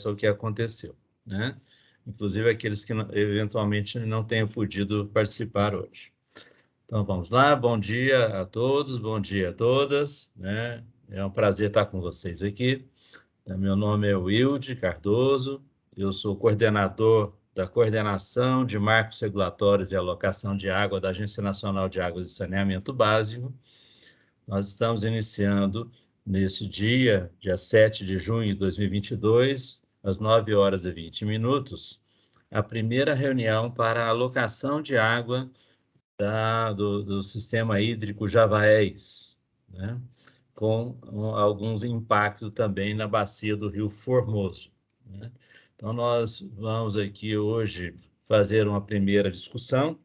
ao que aconteceu, né? Inclusive aqueles que eventualmente não tenham podido participar hoje. Então, vamos lá. Bom dia a todos, bom dia a todas, né? É um prazer estar com vocês aqui. Meu nome é Wilde Cardoso, eu sou coordenador da Coordenação de Marcos Regulatórios e Alocação de Água da Agência Nacional de Águas e Saneamento Básico. Nós estamos iniciando nesse dia 7 de junho de 2022, às 9h20, a primeira reunião para a alocação de água do sistema hídrico Javaés, né? Com alguns impactos também na bacia do Rio Formoso, né? Então, nós vamos aqui hoje fazer uma primeira discussão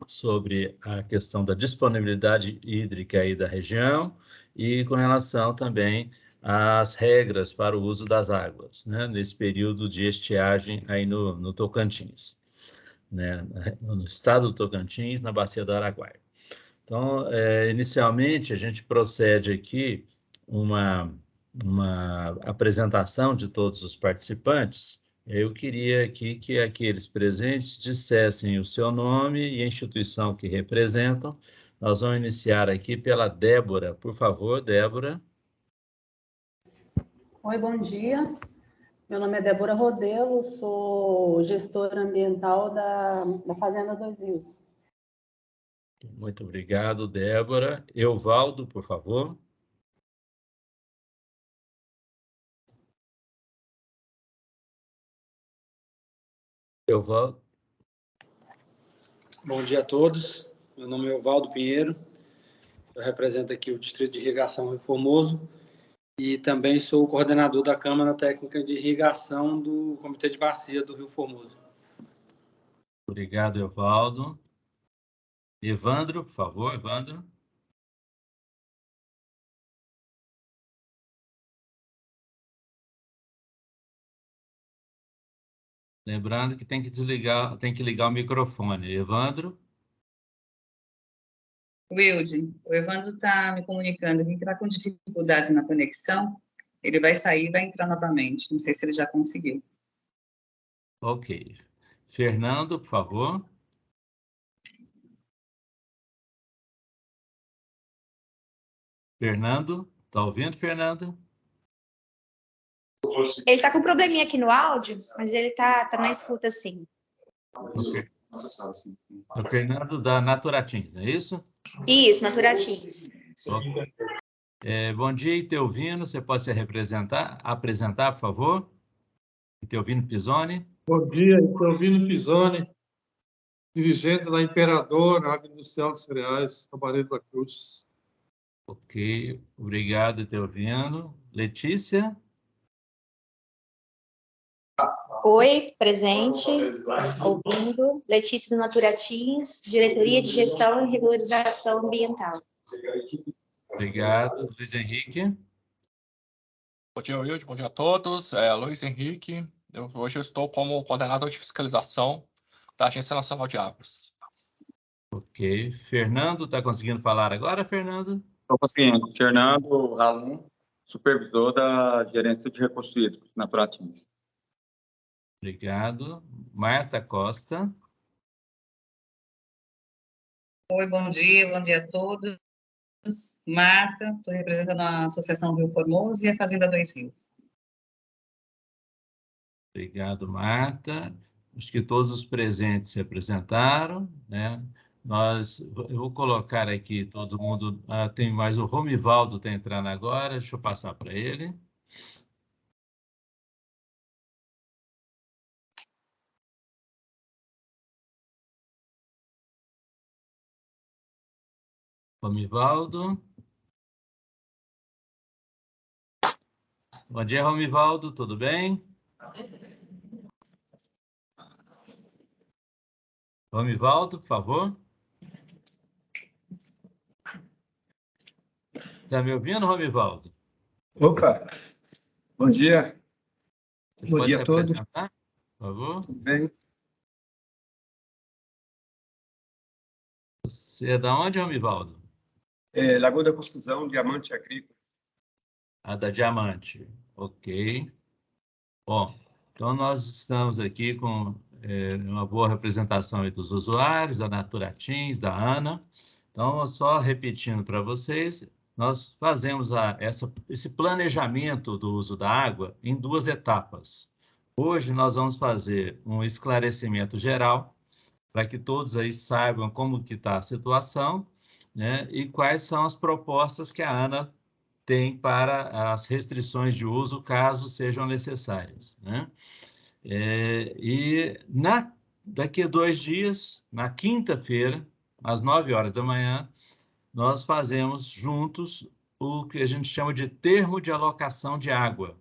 sobre a questão da disponibilidade hídrica aí da região e com relação também às regras para o uso das águas, né, nesse período de estiagem aí no Tocantins, né, no estado do Tocantins, na bacia do Araguaia. Então, inicialmente, a gente procede aqui uma apresentação de todos os participantes. Eu queria aqui que aqueles presentes dissessem o seu nome e a instituição que representam. Nós vamos iniciar aqui pela Débora. Por favor, Débora. Oi, bom dia. Meu nome é Débora Rodelo, sou gestora ambiental da Fazenda Dois Rios. Muito obrigado, Débora. Evaldo, por favor. Evaldo. Bom dia a todos. Meu nome é Evaldo Pinheiro. Eu represento aqui o Distrito de Irrigação Rio Formoso e também sou o coordenador da Câmara Técnica de Irrigação do Comitê de Bacia do Rio Formoso. Obrigado, Evaldo. Evandro, por favor, Evandro. Lembrando que tem que desligar, tem que ligar o microfone. Evandro. Wilde, o Evandro está me comunicando que está com dificuldades na conexão. Ele vai sair e vai entrar novamente. Não sei se ele já conseguiu. Ok. Fernando, por favor. Fernando, está ouvindo, Fernando? Ele está com um probleminha aqui no áudio, mas ele tá na escuta, sim. Ok. O Fernando da Naturatins, é isso? Isso, Naturatins. Ok. Bom dia, Itelvino. Você pode se apresentar, por favor? Itelvino Pisoni. Bom dia, Itelvino Pisoni, dirigente da Imperador, Agroindustrial de Cereais, Camareiro da Cruz. Ok, obrigado, Itelvino. Letícia? Oi, presente, ouvindo. Letícia do Naturatins, Diretoria de Gestão e Regularização Ambiental. Obrigado. Luiz Henrique? Bom dia, Wilde. Bom dia a todos. Luiz Henrique. Hoje eu estou como coordenador de fiscalização da Agência Nacional de Águas. Ok. Fernando, está conseguindo falar agora, Fernando? Estou conseguindo. Fernando Ralum, supervisor da Gerência de Recursos Hídricos, Naturatins. Obrigado. Marta Costa. Oi, bom dia a todos. Marta, estou representando a Associação Rio Formoso e a Fazenda Dois Rios. Obrigado, Marta. Acho que todos os presentes se apresentaram, né? Eu vou colocar aqui todo mundo. Tem mais o Romivaldo está entrando agora, deixa eu passar para ele. Romivaldo. Bom dia, Romivaldo, tudo bem? Romivaldo, por favor. Está me ouvindo, Romivaldo? Opa, bom dia. Você Bom pode dia se a todos. apresentar, por favor? Tudo bem? Você é da onde, Romivaldo? Lagoa da Confusão, Diamante Agrícola. Da Diamante. Ok. Bom, então nós estamos aqui com uma boa representação aí dos usuários, da Naturatins, da Ana. Então, só repetindo para vocês, nós fazemos esse planejamento do uso da água em 2 etapas. Hoje nós vamos fazer um esclarecimento geral, para que todos aí saibam como que está a situação, né, e quais são as propostas que a Ana tem para as restrições de uso, caso sejam necessárias, né? Daqui a 2 dias, na quinta-feira, às 9 horas da manhã, nós fazemos juntos o que a gente chama de termo de alocação de água,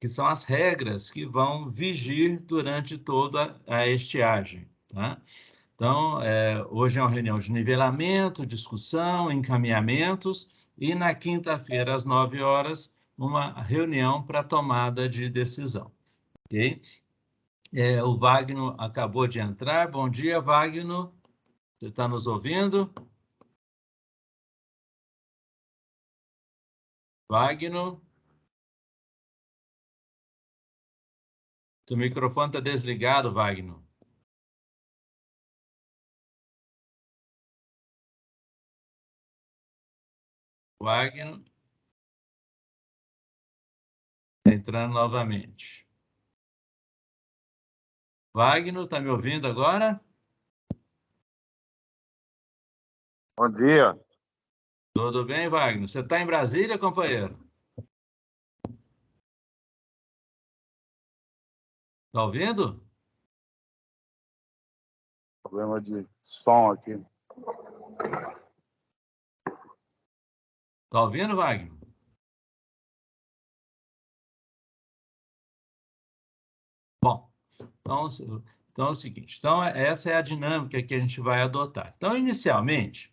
que são as regras que vão vigir durante toda a estiagem, tá? Então, hoje é uma reunião de nivelamento, discussão, encaminhamentos, e na quinta-feira, às 9 horas, uma reunião para tomada de decisão, ok? O Wagner acabou de entrar. Bom dia, Wagner. Você está nos ouvindo? Wagner? Seu microfone está desligado, Wagner. Wagner. Entrando novamente. Wagner, está me ouvindo agora? Bom dia. Tudo bem, Wagner? Você está em Brasília, companheiro? Está ouvindo? Problema de som aqui. Está ouvindo, Wagner? Bom, então é o seguinte. Então, essa é a dinâmica que a gente vai adotar. Então, inicialmente,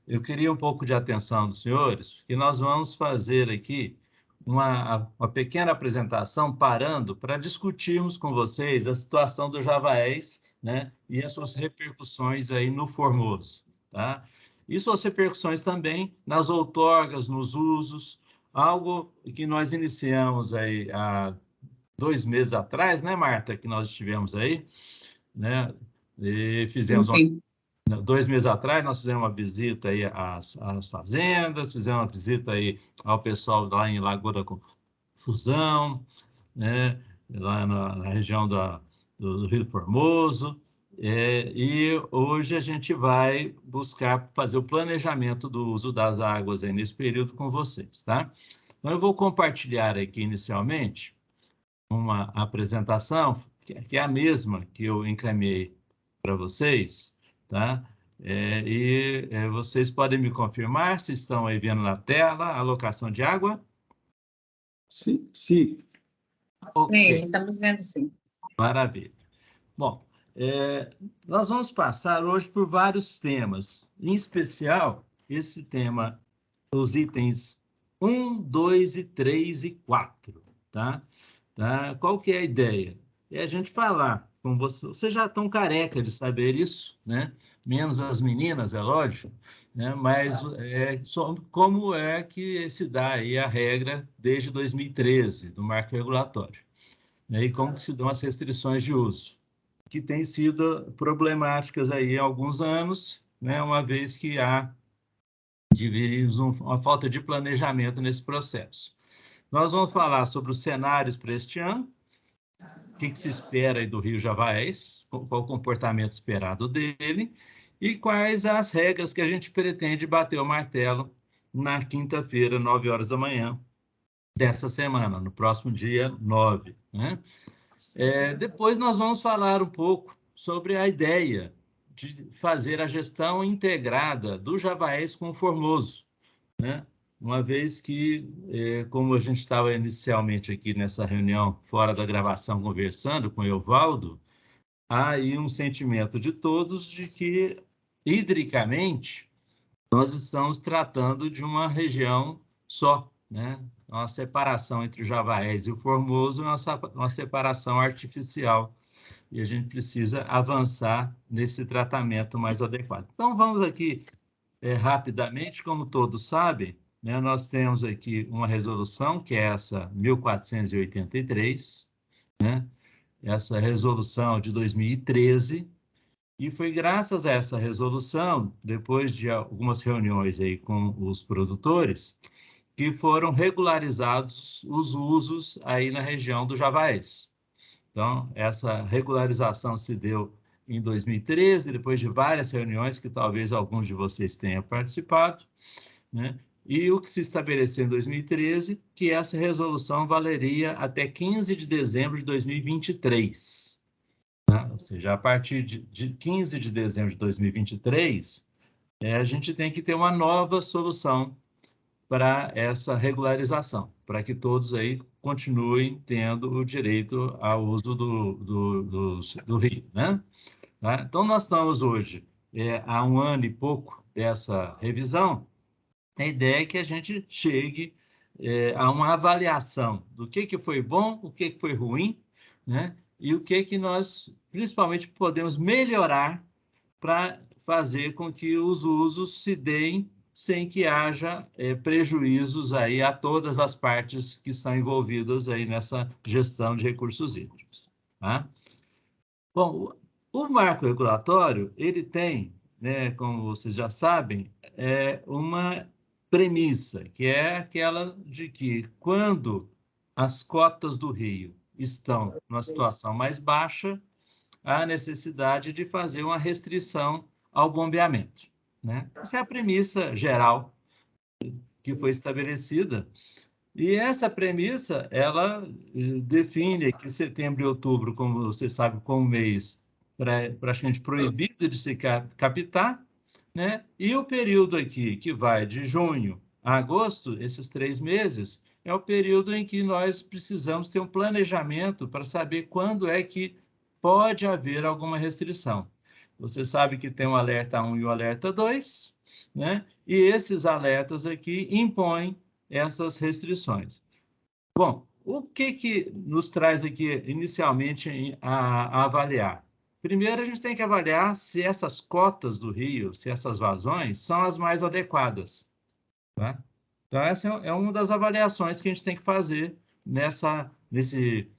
eu queria um pouco de atenção dos senhores, que nós vamos fazer aqui uma pequena apresentação parando para discutirmos com vocês a situação do Javaés, né, e as suas repercussões aí no Formoso, tá? E suas repercussões também nas outorgas, nos usos, algo que nós iniciamos aí há 2 meses atrás, né, Marta, que nós estivemos aí, né, e fizemos 2 meses atrás, nós fizemos uma visita aí às fazendas, fizemos uma visita aí ao pessoal lá em Lagoa da Confusão, né, lá na região do Rio Formoso, e hoje a gente vai buscar fazer o planejamento do uso das águas aí nesse período com vocês, tá? Então, eu vou compartilhar aqui inicialmente uma apresentação, que é a mesma que eu encaminhei para vocês, tá? Vocês podem me confirmar se estão aí vendo na tela a alocação de água? Sim, sim. Okay. Sim, estamos vendo sim. Maravilha. Bom, nós vamos passar hoje por vários temas, em especial esse tema, os itens 1, 2, 3 e 4, tá? Qual que é a ideia? É a gente falar com você. Vocês já estão careca de saber isso, né? Menos as meninas, é lógico, né? Mas como é que se dá aí a regra desde 2013 do marco regulatório, né? E como que se dão as restrições de uso, que têm sido problemáticas aí há alguns anos, né? Uma vez que há uma falta de planejamento nesse processo. Nós vamos falar sobre os cenários para este ano, o que se espera aí do Rio Javaés, qual o comportamento esperado dele, e quais as regras que a gente pretende bater o martelo na quinta-feira, 9 horas da manhã dessa semana, no próximo dia 9, né? Depois nós vamos falar um pouco sobre a ideia de fazer a gestão integrada do Javaés com o Formoso, né? Uma vez que, como a gente estava inicialmente aqui nessa reunião, fora da gravação, conversando com o Evaldo, há aí um sentimento de todos de que, hidricamente, nós estamos tratando de uma região só, né? Uma separação entre o Javaés e o Formoso é uma separação artificial, e a gente precisa avançar nesse tratamento mais adequado. Então, vamos aqui, rapidamente, como todos sabem, né, nós temos aqui uma resolução, que é essa 1483, né? Essa resolução de 2013, e foi graças a essa resolução, depois de algumas reuniões aí com os produtores, que foram regularizados os usos aí na região do Javaés. Então, essa regularização se deu em 2013, depois de várias reuniões que talvez alguns de vocês tenham participado, né? E o que se estabeleceu em 2013, que essa resolução valeria até 15 de dezembro de 2023. Né? Ou seja, a partir de 15 de dezembro de 2023, a gente tem que ter uma nova solução para essa regularização, para que todos aí continuem tendo o direito ao uso do rio, né? Tá? Então, nós estamos hoje, há 1 ano e pouco dessa revisão. A ideia é que a gente chegue a uma avaliação do que foi bom, o que foi ruim, né? E o que nós, principalmente, podemos melhorar para fazer com que os usos se deem sem que haja prejuízos aí a todas as partes que estão envolvidas aí nessa gestão de recursos hídricos. Tá? Bom, o marco regulatório, ele tem, né, como vocês já sabem, uma premissa, que é aquela de que quando as cotas do rio estão numa situação mais baixa, há necessidade de fazer uma restrição ao bombeamento, né? Essa é a premissa geral que foi estabelecida. E essa premissa, ela define que setembro e outubro, como você sabe, como mês praticamente proibido de se captar, né? E o período aqui, que vai de junho a agosto, esses 3 meses, é o período em que nós precisamos ter um planejamento para saber quando é que pode haver alguma restrição. Você sabe que tem o alerta 1 e o alerta 2, né? E esses alertas aqui impõem essas restrições. Bom, o que nos traz aqui inicialmente a avaliar? Primeiro, a gente tem que avaliar se essas cotas do rio, se essas vazões, são as mais adequadas. Tá? Então, essa é uma das avaliações que a gente tem que fazer nesse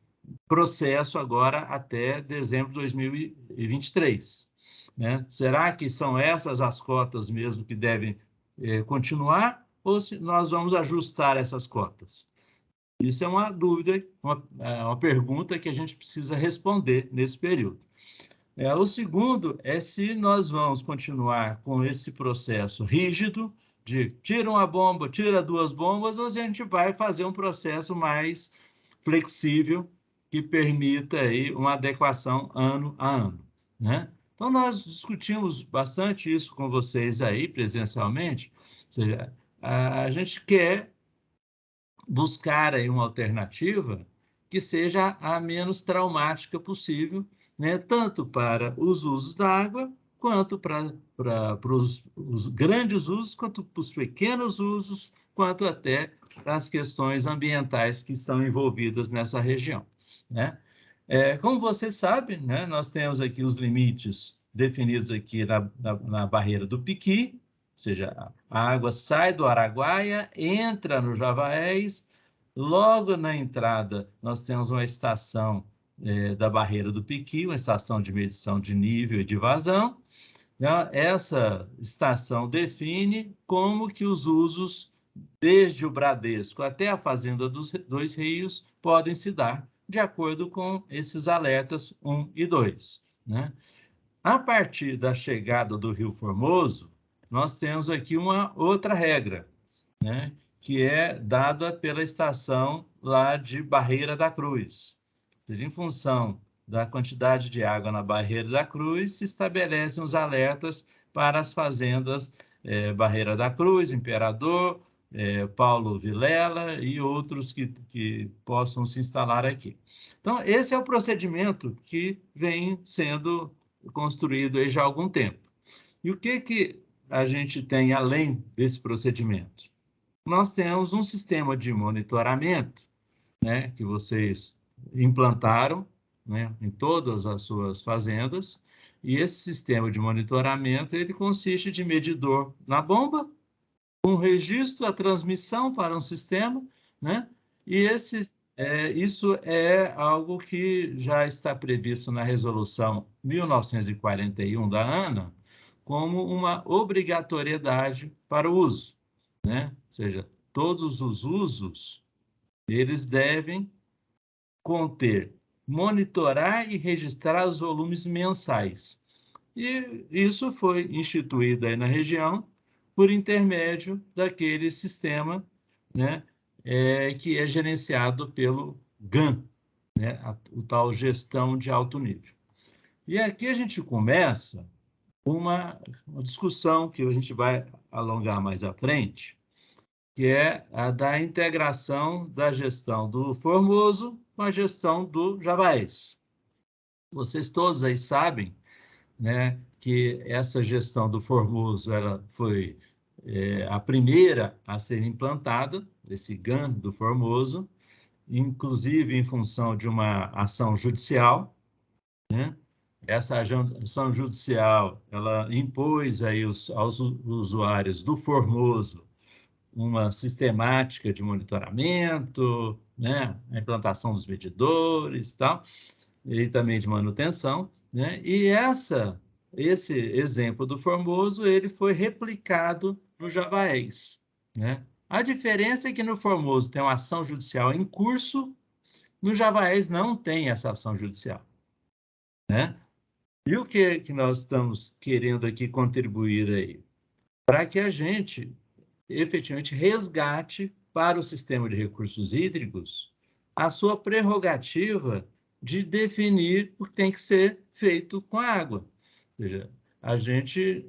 processo agora até dezembro de 2023. Né? Será que são essas as cotas mesmo que devem continuar, ou se nós vamos ajustar essas cotas? Isso é uma dúvida, uma pergunta que a gente precisa responder nesse período. O segundo é se nós vamos continuar com esse processo rígido de tira uma bomba, tira 2 bombas, ou a gente vai fazer um processo mais flexível que permita aí uma adequação ano a ano, né? Então, nós discutimos bastante isso com vocês aí presencialmente, ou seja, a gente quer buscar aí uma alternativa que seja a menos traumática possível, né? Tanto para os usos da água, quanto para os grandes usos, quanto para os pequenos usos, quanto até para as questões ambientais que estão envolvidas nessa região, né? Como você sabe, né, nós temos aqui os limites definidos aqui na barreira do Piqui, ou seja, a água sai do Araguaia, entra no Javaés, logo na entrada nós temos uma estação da barreira do Piqui, uma estação de medição de nível e de vazão. Né? Essa estação define como que os usos, desde o Bradesco até a Fazenda dos 2 Rios, podem se dar, de acordo com esses alertas 1 e 2. Né? A partir da chegada do Rio Formoso, nós temos aqui uma outra regra, né? Que é dada pela estação lá de Barreira da Cruz. Ou seja, em função da quantidade de água na Barreira da Cruz, se estabelecem os alertas para as fazendas Barreira da Cruz, Imperador, Paulo Vilela e outros que possam se instalar aqui. Então, esse é o procedimento que vem sendo construído aí já há algum tempo. E o que a gente tem além desse procedimento? Nós temos um sistema de monitoramento, né, que vocês implantaram, né, em todas as suas fazendas, e esse sistema de monitoramento ele consiste de medidor na bomba, um registro, a transmissão para um sistema, né, e Isso é algo que já está previsto na Resolução 1941 da ANA como uma obrigatoriedade para o uso, né? Ou seja, todos os usos, eles devem monitorar e registrar os volumes mensais. E isso foi instituído aí na região por intermédio daquele sistema, né, que é gerenciado pelo GAN, né, o tal gestão de alto nível. E aqui a gente começa uma discussão que a gente vai alongar mais à frente, que é a da integração da gestão do Formoso com a gestão do Javaés. Vocês todos aí sabem, né, que essa gestão do Formoso ela foi a primeira a ser implantada, esse GAN do Formoso, inclusive em função de uma ação judicial, né? Essa ação judicial ela impôs aí aos usuários do Formoso uma sistemática de monitoramento, né? A implantação dos medidores, tal, e também de manutenção, né? E esse exemplo do Formoso ele foi replicado no Javaés, né? A diferença é que no Formoso tem uma ação judicial em curso, no Javaés não tem essa ação judicial, né? E o que nós estamos querendo aqui contribuir aí? Para que a gente efetivamente resgate para o sistema de recursos hídricos a sua prerrogativa de definir o que tem que ser feito com a água. Ou seja, a gente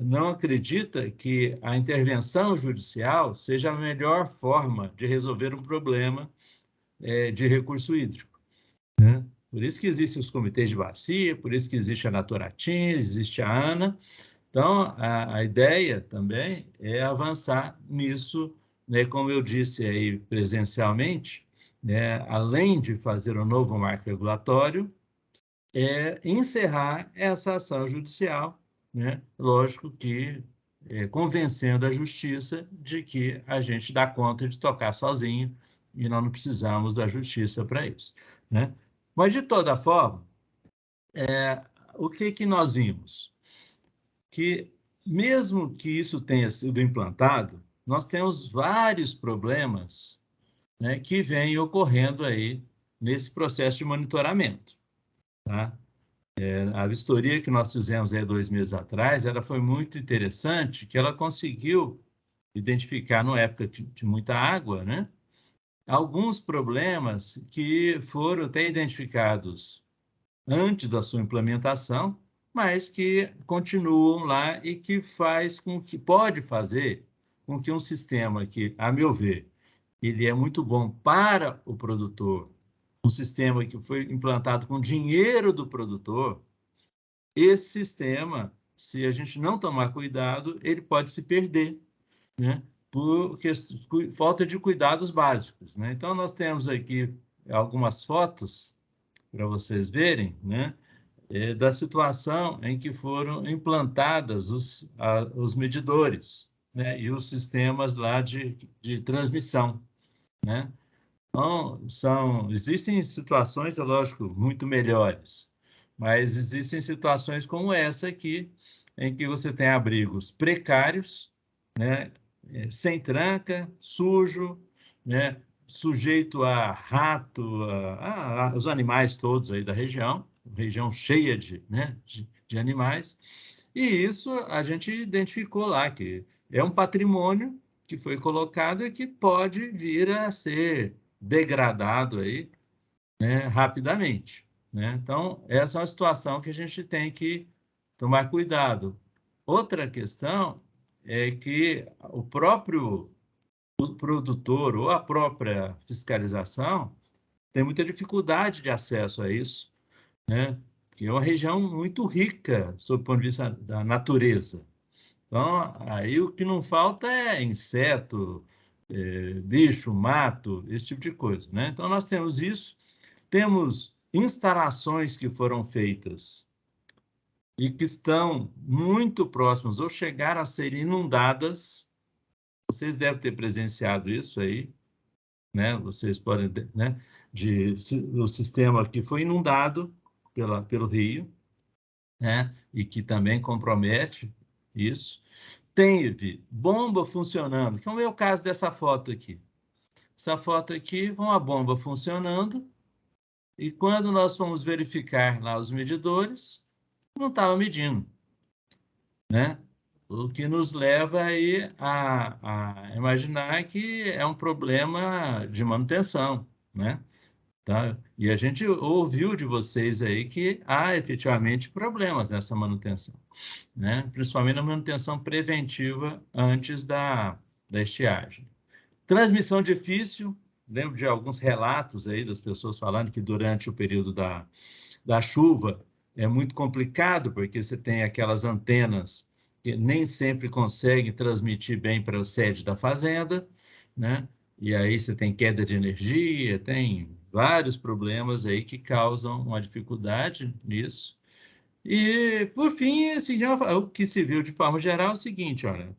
não acredita que a intervenção judicial seja a melhor forma de resolver um problema de recurso hídrico, né? Por isso que existem os comitês de bacia, por isso que existe a Naturatins, existe a ANA. Então, a ideia também é avançar nisso, né, como eu disse aí presencialmente, né, além de fazer um novo marco regulatório, encerrar essa ação judicial, né, lógico que convencendo a justiça de que a gente dá conta de tocar sozinho e nós não precisamos da justiça para isso, né? Mas, de toda forma, o que nós vimos? Que, mesmo que isso tenha sido implantado, nós temos vários problemas, né, que vêm ocorrendo aí nesse processo de monitoramento, tá? A vistoria que nós fizemos aí 2 meses atrás, ela foi muito interessante, que ela conseguiu identificar, numa época de muita água, né, alguns problemas que foram até identificados antes da sua implementação, mas que continuam lá e que pode fazer com que um sistema que, a meu ver, ele é muito bom para o produtor, um sistema que foi implantado com dinheiro do produtor, esse sistema, se a gente não tomar cuidado, ele pode se perder, né? Por falta de cuidados básicos, né? Então, nós temos aqui algumas fotos para vocês verem, né, da situação em que foram implantadas os medidores, né, e os sistemas lá de transmissão, né? Então, existem situações, é lógico, muito melhores, mas existem situações como essa aqui, em que você tem abrigos precários, né, sem tranca, sujo, né, sujeito a rato, os animais todos aí da região cheia né, de animais, e isso a gente identificou lá, que é um patrimônio que foi colocado e que pode vir a ser degradado aí, né, rapidamente, né? Então, essa é uma situação que a gente tem que tomar cuidado. Outra questão é que o próprio produtor ou a própria fiscalização tem muita dificuldade de acesso a isso, né? Que é uma região muito rica, sob o ponto de vista da natureza. Então, aí o que não falta é inseto, bicho, mato, esse tipo de coisa, né? Então, nós temos isso, temos instalações que foram feitas e que estão muito próximas ou chegaram a ser inundadas. Vocês devem ter presenciado isso aí, né? Vocês podem, né? O sistema que foi inundado pelo rio, né? E que também compromete isso. Teve bomba funcionando, que é o meu caso dessa foto aqui. Essa foto aqui, uma bomba funcionando, e quando nós fomos verificar lá os medidores, não estava medindo, né? O que nos leva aí a imaginar que é um problema de manutenção, né? Tá? E a gente ouviu de vocês aí que há efetivamente problemas nessa manutenção, né? Principalmente na manutenção preventiva antes da estiagem. Transmissão difícil, lembro de alguns relatos aí das pessoas falando que durante o período da chuva é muito complicado, porque você tem aquelas antenas que nem sempre conseguem transmitir bem para a sede da fazenda, né? E aí você tem queda de energia, tem vários problemas aí que causam uma dificuldade nisso. E, por fim, assim, o que se viu de forma geral é o seguinte, olha,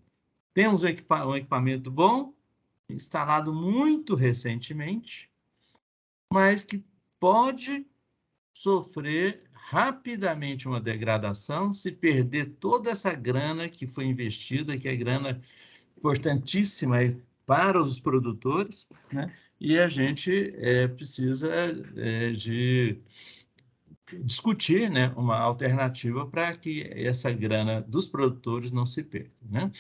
temos um equipamento bom, instalado muito recentemente, mas que pode sofrer rapidamente uma degradação se perder toda essa grana que foi investida, que é grana importantíssima para os produtores, né? E a gente precisa de discutir, né, uma alternativa para que essa grana dos produtores não se perca, né?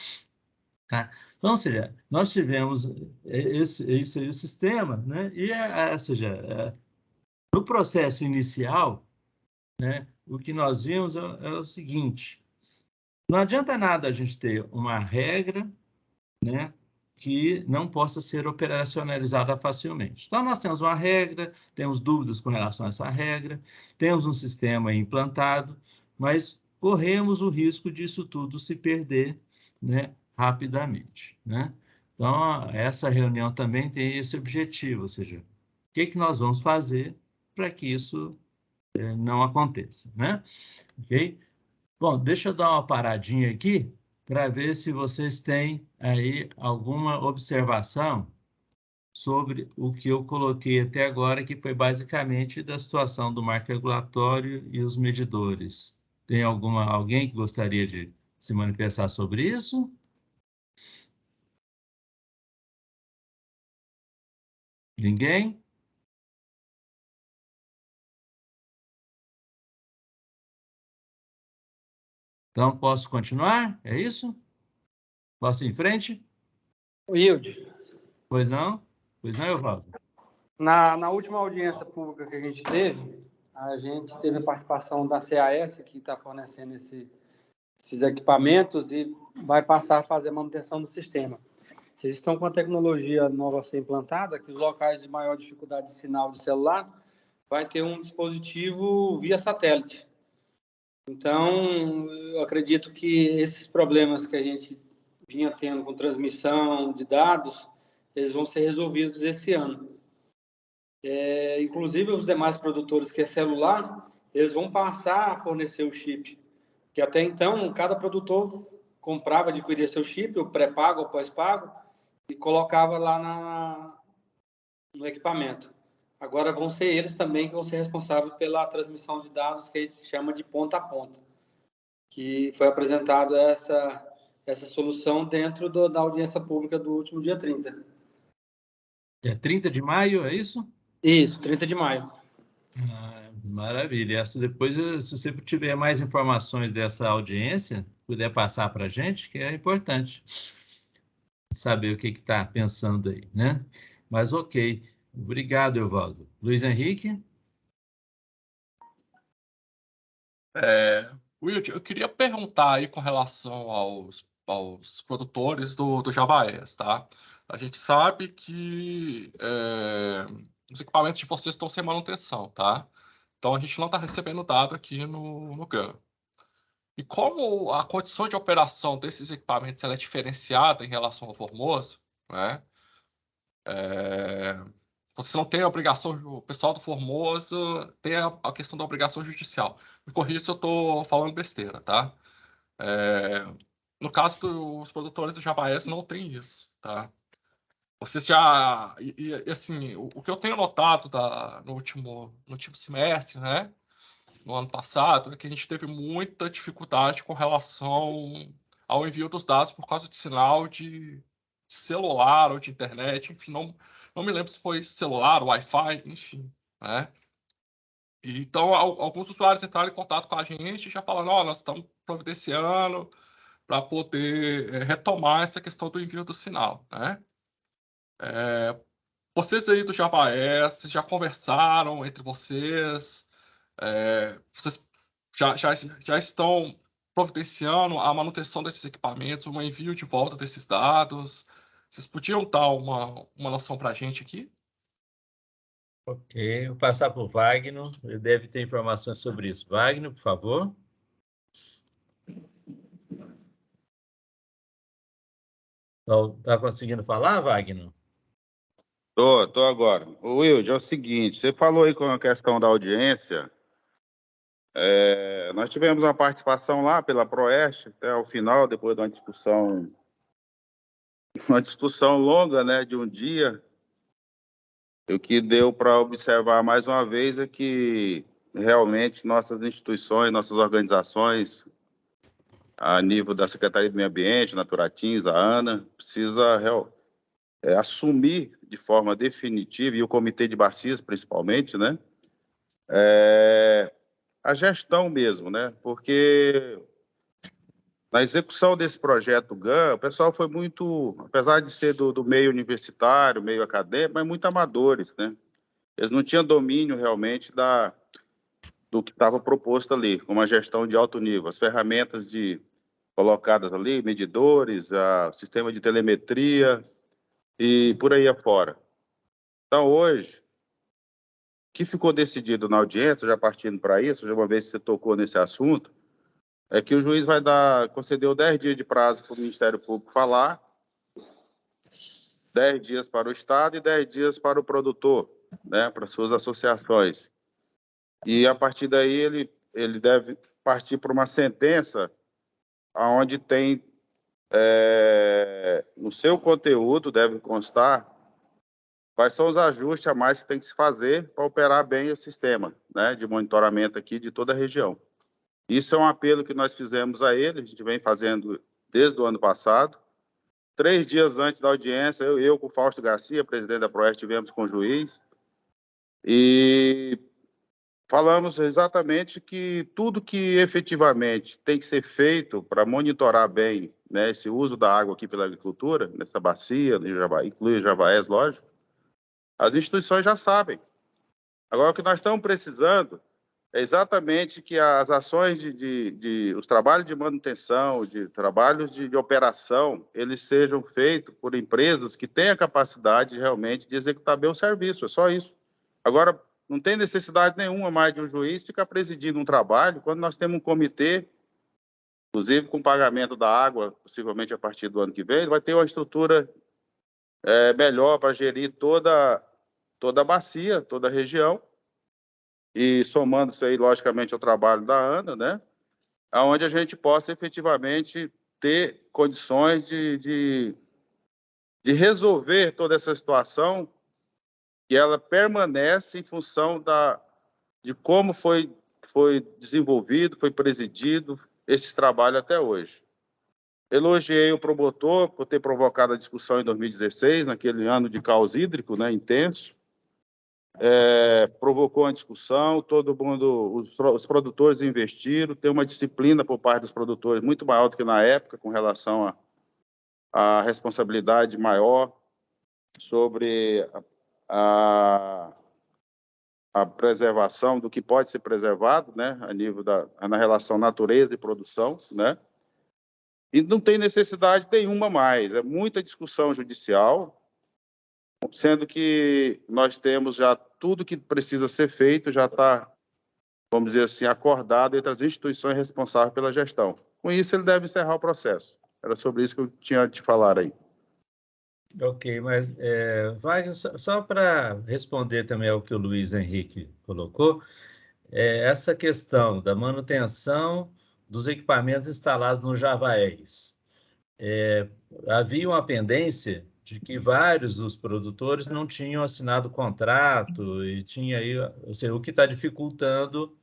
Tá? Então, ou seja, nós tivemos esse aí, o sistema, né? E, ou seja, no processo inicial, né, o que nós vimos é o seguinte: não adianta nada a gente ter uma regra, né, que não possa ser operacionalizada facilmente. Então, nós temos uma regra, temos dúvidas com relação a essa regra, temos um sistema implantado, mas corremos o risco disso tudo se perder, né, rapidamente, né? Então, essa reunião também tem esse objetivo, ou seja, o que nós vamos fazer para que isso não aconteça, né? Ok? Bom, deixa eu dar uma paradinha aqui para ver se vocês têm aí alguma observação sobre o que eu coloquei até agora, que foi basicamente da situação do marco regulatório e os medidores. Tem alguém que gostaria de se manifestar sobre isso? Ninguém? Então, posso continuar? É isso? Posso ir em frente? Wilde, Pois não? Pois não, Evaldo? na última audiência pública que a gente teve a participação da CAS, que está fornecendo esses equipamentos e vai passar a fazer a manutenção do sistema. Eles estão com a tecnologia nova a ser implantada, que os locais de maior dificuldade de sinal de celular vai ter um dispositivo via satélite. Então, eu acredito que esses problemas que a gente vinha tendo com transmissão de dados, eles vão ser resolvidos esse ano. Inclusive, os demais produtores que é celular, eles vão passar a fornecer o chip, que até então, cada produtor comprava, adquiria seu chip, o pré-pago ou pós-pago, e colocava lá no equipamento. Agora vão ser eles também que vão ser responsáveis pela transmissão de dados, que a gente chama de ponta a ponta, que foi apresentado essa solução dentro da audiência pública do último dia 30. É 30 de maio, é isso? Isso, 30 de maio. Maravilha. Essa depois, se você tiver mais informações dessa audiência, puder passar para a gente, que é importante saber o que está pensando aí, né? Mas ok. Obrigado, Evaldo. Luiz Henrique? Wilde, eu queria perguntar aí com relação aos produtores do Javaés, tá? A gente sabe que os equipamentos de vocês estão sem manutenção, tá? Então, a gente não está recebendo dado aqui no GAN. E como a condição de operação desses equipamentos ela é diferenciada em relação ao Formoso, né? Você não tem a obrigação, o pessoal do Formoso tem a questão da obrigação judicial. Me corrija se eu estou falando besteira, tá? No caso dos produtores do Javaés, não tem isso, tá? Vocês já... assim, o que eu tenho notado no último semestre, né, no ano passado, é que a gente teve muita dificuldade com relação ao envio dos dados por causa de sinal de celular ou de internet, enfim, não me lembro se foi celular, Wi-Fi, enfim, né? Então, alguns usuários entraram em contato com a gente e já falaram, nós estamos providenciando para poder retomar essa questão do envio do sinal, né? Vocês aí do JavaS, vocês já conversaram entre vocês? Vocês já estão providenciando a manutenção desses equipamentos, o envio de volta desses dados? Vocês podiam dar uma noção para a gente aqui? Ok, vou passar para o Wagner, ele deve ter informações sobre isso. Wagner, por favor. Está conseguindo falar, Wagner? Tô agora. O Wilde, é o seguinte, você falou aí com a questão da audiência, nós tivemos uma participação lá pela Proeste, até o final, depois de uma discussão longa, né, de um dia. O que deu para observar mais uma vez é que realmente nossas instituições, nossas organizações, a nível da Secretaria do Meio Ambiente, Naturatins, a ANA, precisa assumir de forma definitiva, e o Comitê de Bacias principalmente, né, a gestão mesmo, né, porque na execução desse projeto GAN, o pessoal foi muito, apesar de ser do meio universitário, meio acadêmico, mas muito amadores, né? Eles não tinham domínio realmente do que estava proposto ali, com uma gestão de alto nível. As ferramentas colocadas ali, medidores, sistema de telemetria e por aí afora. Então, hoje, o que ficou decidido na audiência, já partindo para isso, já uma vez que você tocou nesse assunto, é que o juiz concedeu 10 dias de prazo para o Ministério Público falar, 10 dias para o Estado e 10 dias para o produtor, né, para suas associações. E, a partir daí, ele deve partir para uma sentença onde tem, no seu conteúdo, deve constar quais são os ajustes a mais que tem que se fazer para operar bem o sistema, né, de monitoramento aqui de toda a região. Isso é um apelo que nós fizemos a ele, a gente vem fazendo desde o ano passado. 3 dias antes da audiência, eu com o Fausto Garcia, presidente da Proeste, estivemos com o juiz, e falamos exatamente que tudo que efetivamente tem que ser feito para monitorar bem, né, esse uso da água aqui pela agricultura, nessa bacia, inclui o Javaés, lógico, as instituições já sabem. Agora, o que nós estamos precisando é exatamente que as ações os trabalhos de manutenção, de trabalhos de operação, eles sejam feitos por empresas que tenham a capacidade realmente de executar bem o serviço, é só isso. Agora, não tem necessidade nenhuma mais de um juiz ficar presidindo um trabalho, quando nós temos um comitê, inclusive com pagamento da água, possivelmente a partir do ano que vem, vai ter uma estrutura melhor para gerir toda a bacia, toda a região, e somando isso aí, logicamente, ao trabalho da ANA, né, onde a gente possa efetivamente ter condições de resolver toda essa situação, que ela permanece em função de como foi desenvolvido, foi presidido esse trabalho até hoje. Elogiei o promotor por ter provocado a discussão em 2016, naquele ano de caos hídrico, né, intenso. Provocou uma discussão, todo mundo, os produtores investiram, tem uma disciplina por parte dos produtores muito maior do que na época, com relação à responsabilidade maior sobre a preservação do que pode ser preservado, né, a nível na relação natureza e produção, né, e não tem necessidade nenhuma mais, é muita discussão judicial, sendo que nós temos já tudo que precisa ser feito, já está, vamos dizer assim, acordado entre as instituições responsáveis pela gestão. Com isso, ele deve encerrar o processo. Era sobre isso que eu tinha a te falar aí. Ok, mas, Wagner, só para responder também ao que o Luiz Henrique colocou, essa questão da manutenção dos equipamentos instalados no Javaés. Havia uma pendência de que vários dos produtores não tinham assinado contrato e tinha aí, ou seja, o que está dificultando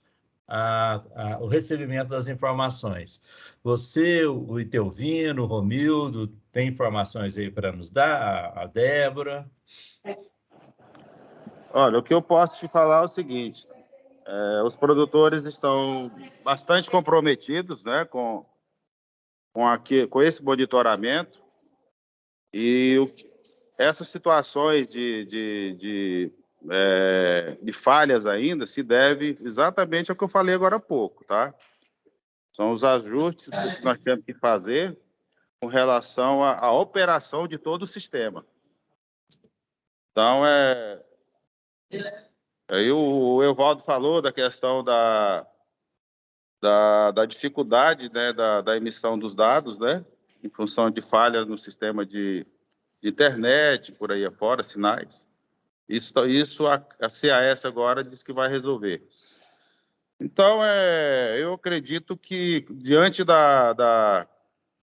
o recebimento das informações. Você, o Itelvino, o Romildo, tem informações aí para nos dar? A Débora? Olha, o que eu posso te falar é o seguinte, os produtores estão bastante comprometidos, né, com esse monitoramento, e essas situações de falhas ainda se deve exatamente ao que eu falei agora há pouco, tá? São os ajustes que nós temos que fazer com relação à operação de todo o sistema. Então, aí o Evaldo falou da questão da dificuldade, né, da emissão dos dados, né, em função de falhas no sistema de internet, por aí afora, sinais. Isso a CAS agora diz que vai resolver. Então, eu acredito que, diante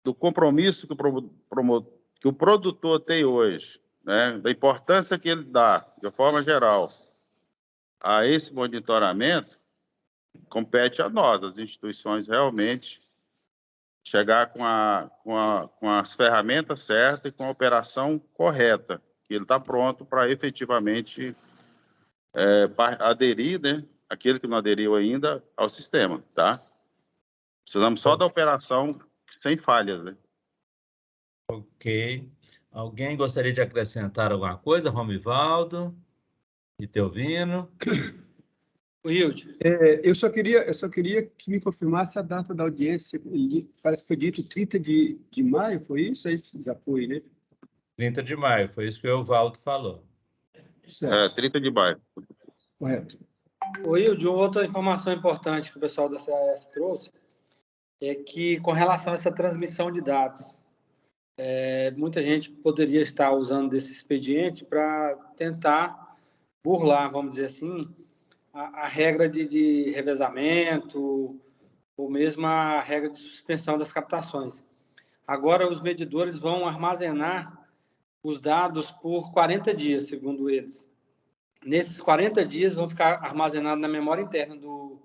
do compromisso que o produtor tem hoje, né, da importância que ele dá, de forma geral, a esse monitoramento, compete a nós, as instituições, realmente chegar com as ferramentas certas e com a operação correta, que ele está pronto para efetivamente aderir, né, aquele que não aderiu ainda, ao sistema, tá? Precisamos só da operação sem falhas, né? Ok. Alguém gostaria de acrescentar alguma coisa? Romivaldo? Itelvino? Wilde. Eu só queria que me confirmasse a data da audiência. Parece que foi dito 30 de maio, foi isso? Aí já foi, né? 30 de maio, foi isso que o Evaldo falou. Certo. 30 de maio. Correto. Wilde, uma outra informação importante que o pessoal da CAS trouxe é que, com relação a essa transmissão de dados, muita gente poderia estar usando desse expediente para tentar burlar, vamos dizer assim, a regra de revezamento ou mesmo a regra de suspensão das captações. Agora, os medidores vão armazenar os dados por 40 dias, segundo eles. Nesses 40 dias vão ficar armazenados na memória interna do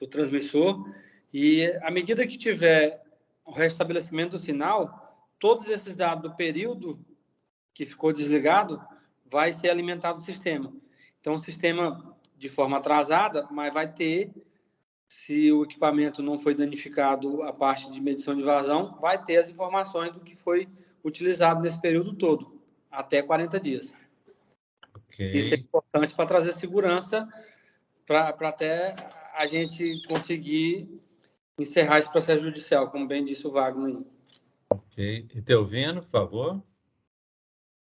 transmissor e, à medida que tiver o restabelecimento do sinal, todos esses dados do período que ficou desligado vai ser alimentado no sistema. Então, o sistema, de forma atrasada, mas vai ter, se o equipamento não foi danificado, a parte de medição de vazão, vai ter as informações do que foi utilizado nesse período todo, até 40 dias. Okay. Isso é importante para trazer segurança, para até a gente conseguir encerrar esse processo judicial, como bem disse o Wagner. Ok. Itelvino, por favor.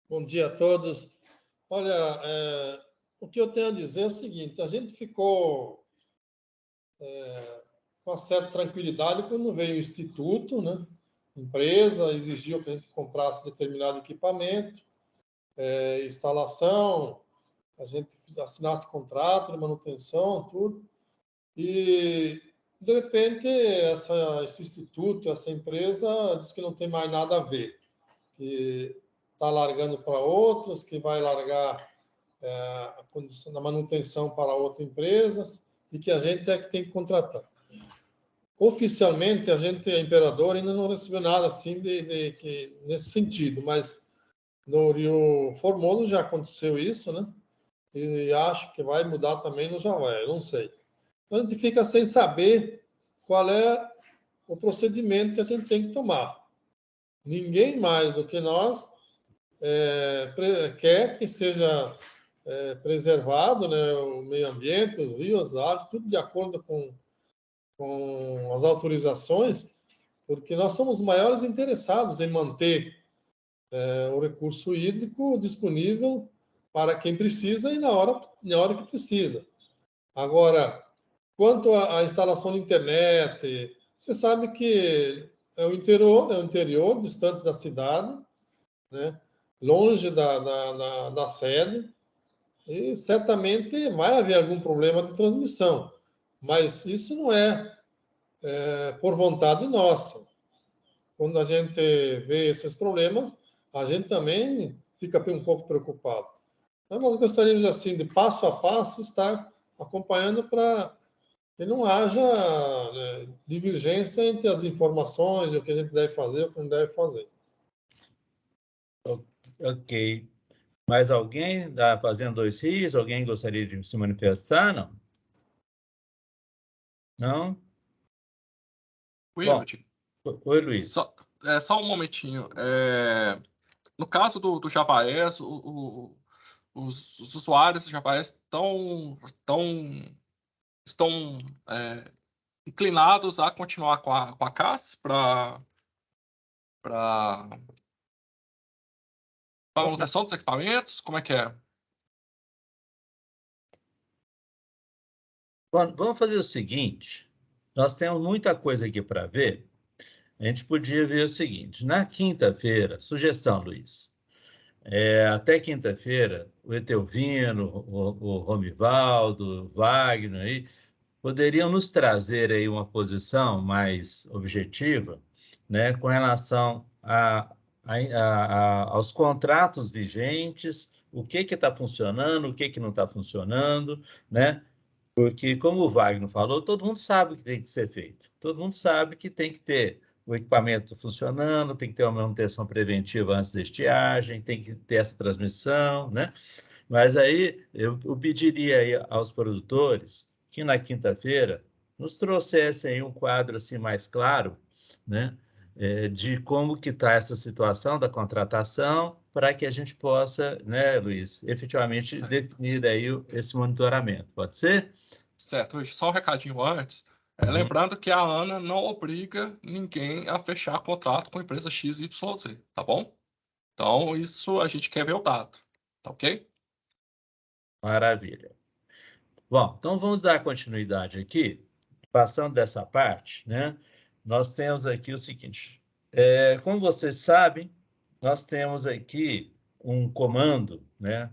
Bom dia a todos. Olha, o que eu tenho a dizer é o seguinte, a gente ficou com uma certa tranquilidade quando veio o Instituto, né? A empresa exigiu que a gente comprasse determinado equipamento, instalação, a gente assinasse contrato de manutenção, tudo. E, de repente, esse instituto, essa empresa, diz que não tem mais nada a ver, que está largando para outros, que vai largar a condição da manutenção para outras empresas e que a gente é que tem que contratar. Oficialmente, a Imperador ainda não recebeu nada assim nesse sentido, mas no Rio Formoso já aconteceu isso, né? E acho que vai mudar também no Javé, eu não sei. Então, a gente fica sem saber qual é o procedimento que a gente tem que tomar. Ninguém mais do que nós quer que seja preservado, né, o meio ambiente, os rios, as águas, tudo de acordo com as autorizações, porque nós somos os maiores interessados em manter o recurso hídrico disponível para quem precisa e na hora que precisa. Agora, quanto à instalação de internet, você sabe que é o interior, distante da cidade, né? Longe da sede, e certamente vai haver algum problema de transmissão, mas isso não é por vontade nossa. Quando a gente vê esses problemas, a gente também fica um pouco preocupado. Então, nós gostaríamos, assim, de passo a passo, estar acompanhando para que não haja, né, divergência entre as informações, o que a gente deve fazer e o que não deve fazer. Ok. Mais alguém da Fazenda Dois Rios? Alguém gostaria de se manifestar? Não? Não? Wilde, Oi, Luiz. só um momentinho. No caso do Javaes, os usuários do Javaes estão inclinados a continuar com a CAS para manutenção dos equipamentos? Como é que é? Bom, vamos fazer o seguinte, nós temos muita coisa aqui para ver, a gente podia ver o seguinte, na quinta-feira, sugestão, Luiz, até quinta-feira, o Etelvino, o Romivaldo, o Wagner, aí, poderiam nos trazer aí uma posição mais objetiva, né, com relação aos contratos vigentes, o que está funcionando, o que não está funcionando, né? Porque, como o Wagner falou, todo mundo sabe o que tem que ser feito. Todo mundo sabe que tem que ter o equipamento funcionando, tem que ter uma manutenção preventiva antes da estiagem, tem que ter essa transmissão, né? Mas aí eu pediria aí aos produtores que na quinta-feira nos trouxessem aí um quadro assim mais claro, né? De como que está essa situação da contratação, para que a gente possa, né, Luiz, efetivamente definir aí esse monitoramento. Pode ser? Certo. Só um recadinho antes. Lembrando que a ANA não obriga ninguém a fechar contrato com a empresa XYZ, tá bom? Então, isso a gente quer ver o dado, tá ok? Maravilha. Bom, então vamos dar continuidade aqui. Passando dessa parte, né? Nós temos aqui o seguinte. Como vocês sabem, nós temos aqui um comando, né?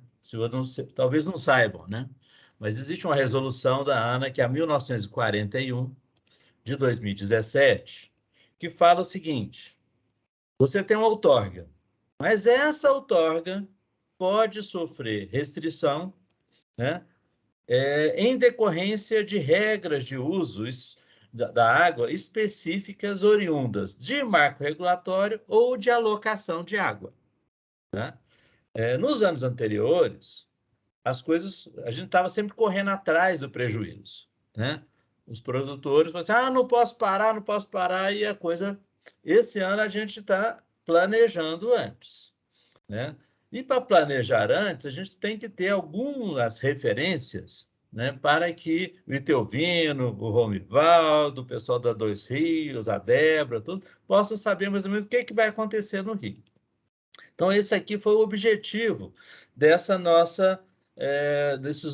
Talvez não saibam, né? Mas existe uma resolução da ANA, que é a 1941, de 2017, que fala o seguinte: você tem uma outorga, mas essa outorga pode sofrer restrição, né? Em decorrência de regras de uso da água específicas oriundas de marco regulatório ou de alocação de água, né? Nos anos anteriores, as coisas, a gente estava sempre correndo atrás do prejuízo, né? Os produtores falavam assim, não posso parar, e a coisa... Esse ano a gente está planejando antes, né? E para planejar antes, a gente tem que ter algumas referências, né, para que o Itelvino, o Romivaldo, o pessoal da Dois Rios, a Débora, tudo, possam saber mais ou menos o que vai acontecer no Rio. Então, esse aqui foi o objetivo desses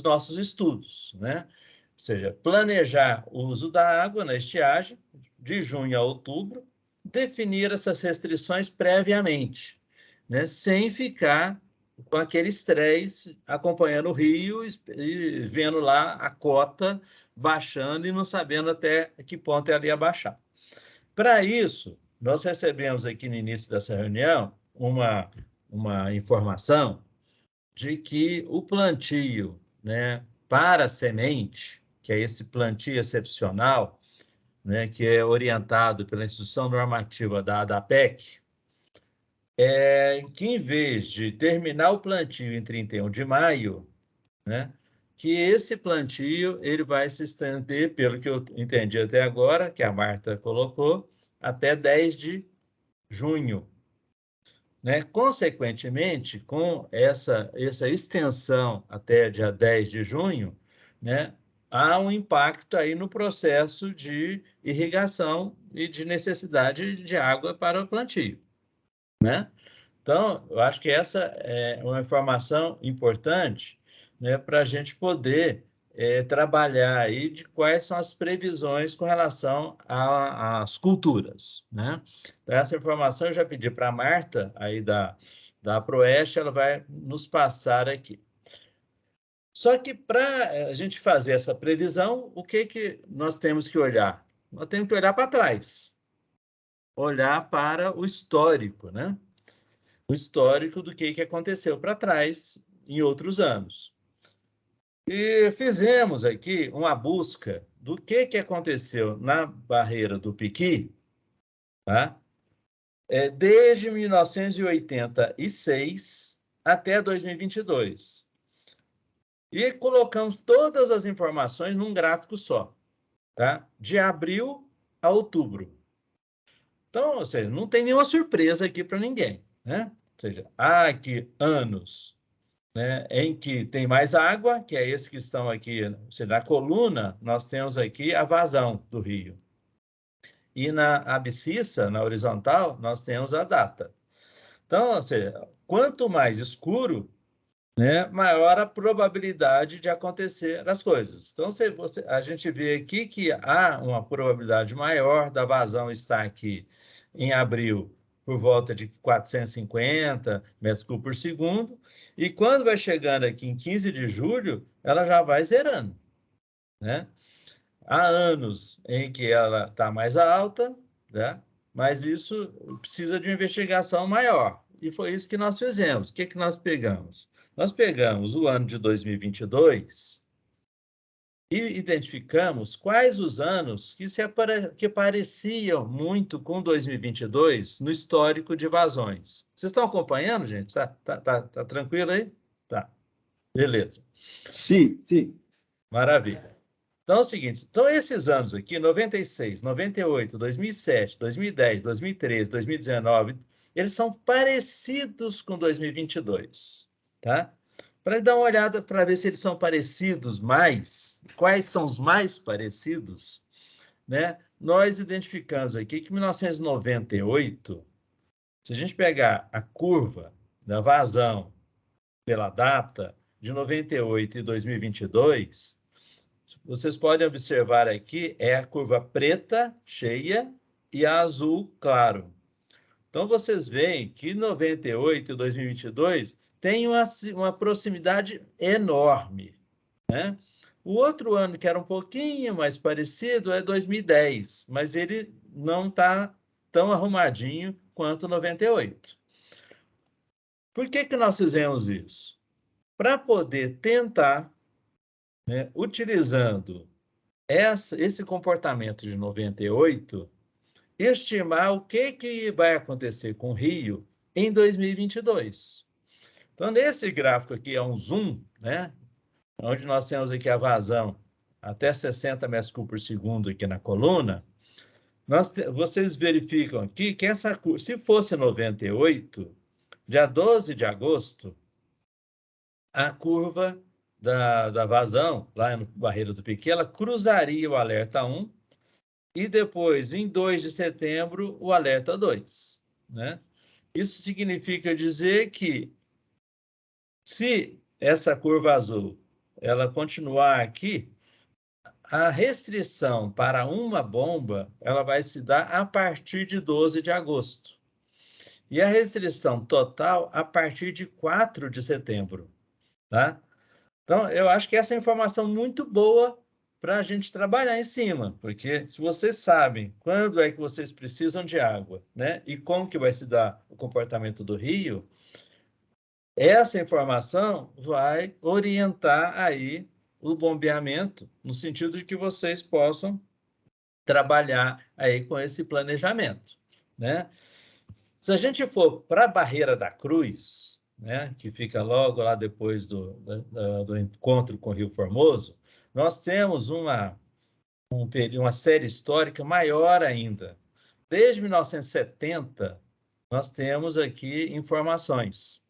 nossos estudos, né? Ou seja, planejar o uso da água na estiagem, de junho a outubro, definir essas restrições previamente, né? Sem ficar com aquele estresse acompanhando o rio e vendo lá a cota baixando e não sabendo até que ponto ela ia baixar. Para isso, nós recebemos aqui no início dessa reunião uma informação de que o plantio, né, para semente, que é esse plantio excepcional, né, que é orientado pela Instrução Normativa da APEC, que em vez de terminar o plantio em 31 de maio, né, que esse plantio ele vai se estender, pelo que eu entendi até agora, que a Marta colocou, até 10 de junho. Né? Consequentemente, com essa extensão até dia 10 de junho, né, há um impacto aí no processo de irrigação e de necessidade de água para o plantio, né? Então, eu acho que essa é uma informação importante, né, para a gente poder trabalhar aí de quais são as previsões com relação às culturas, né? Então, essa informação eu já pedi para a Marta, aí da Proeste, ela vai nos passar aqui. Só que para a gente fazer essa previsão, o que nós temos que olhar? Nós temos que olhar para trás, olhar para o histórico, né? o histórico do que aconteceu para trás em outros anos. E fizemos aqui uma busca do que aconteceu na barreira do Piqui, tá? Desde 1986 até 2022. E colocamos todas as informações num gráfico só, tá? De abril a outubro. Então, ou seja, não tem nenhuma surpresa aqui para ninguém, né? Ou seja, há aqui anos, né, em que tem mais água, que é esses que estão aqui, ou seja, na coluna, nós temos aqui a vazão do rio. E na abscissa, na horizontal, nós temos a data. Então, ou seja, quanto mais escuro, né, maior a probabilidade de acontecer as coisas. Então, a gente vê aqui que há uma probabilidade maior da vazão estar aqui em abril por volta de 450 metros cúbicos por segundo, e quando vai chegando aqui em 15 de julho, ela já vai zerando, né? Há anos em que ela está mais alta, né? Mas isso precisa de uma investigação maior. E foi isso que nós fizemos. O que nós pegamos? Nós pegamos o ano de 2022 e identificamos quais os anos que pareciam muito com 2022 no histórico de vazões. Vocês estão acompanhando, gente? Tá tranquilo aí? Tá. Beleza. Sim, sim. Maravilha. Então é o seguinte, então esses anos aqui, 96, 98, 2007, 2010, 2013, 2019, eles são parecidos com 2022, tá? Para dar uma olhada para ver se eles são parecidos mais, quais são os mais parecidos, né? Nós identificamos aqui que em 1998, se a gente pegar a curva da vazão pela data de 98 e 2022, vocês podem observar aqui, é a curva preta, cheia, e a azul, claro. Então, vocês veem que 98 e 2022 tem uma proximidade enorme, né? O outro ano que era um pouquinho mais parecido é 2010, mas ele não está tão arrumadinho quanto 98. Por que nós fizemos isso? Para poder tentar, né, utilizando esse comportamento de 98, estimar o que vai acontecer com o Rio em 2022. Então, nesse gráfico aqui é um zoom, né? Onde nós temos aqui a vazão até 60 metros cúbicos por segundo aqui na coluna. Vocês verificam aqui que se fosse 98, dia 12 de agosto, a curva da vazão, lá no Barreira do Piqui, ela cruzaria o alerta 1 e depois, em 2 de setembro, o alerta 2, né? Isso significa dizer que se essa curva azul ela continuar aqui, a restrição para uma bomba ela vai se dar a partir de 12 de agosto. E a restrição total a partir de 4 de setembro, tá? Então, eu acho que essa é uma informação muito boa para a gente trabalhar em cima, porque se vocês sabem quando é que vocês precisam de água, né, e como que vai se dar o comportamento do rio, essa informação vai orientar aí o bombeamento, no sentido de que vocês possam trabalhar aí com esse planejamento, né? Se a gente for para a Barreira da Cruz, né, que fica logo lá depois do encontro com o Rio Formoso, nós temos uma série histórica maior ainda. Desde 1970, nós temos aqui informações,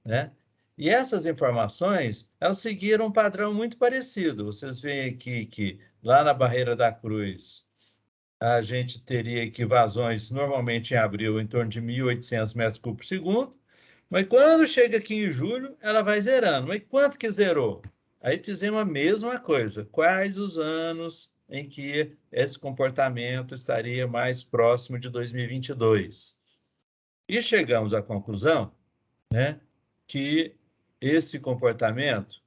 né? E essas informações, elas seguiram um padrão muito parecido. Vocês veem aqui que lá na Barreira da Cruz, a gente teria aqui vazões normalmente em abril em torno de 1.800 metros cúbicos por segundo, mas quando chega aqui em julho, ela vai zerando. Mas quanto que zerou? Aí fizemos a mesma coisa. Quais os anos em que esse comportamento estaria mais próximo de 2022? E chegamos à conclusão, né, que esse comportamento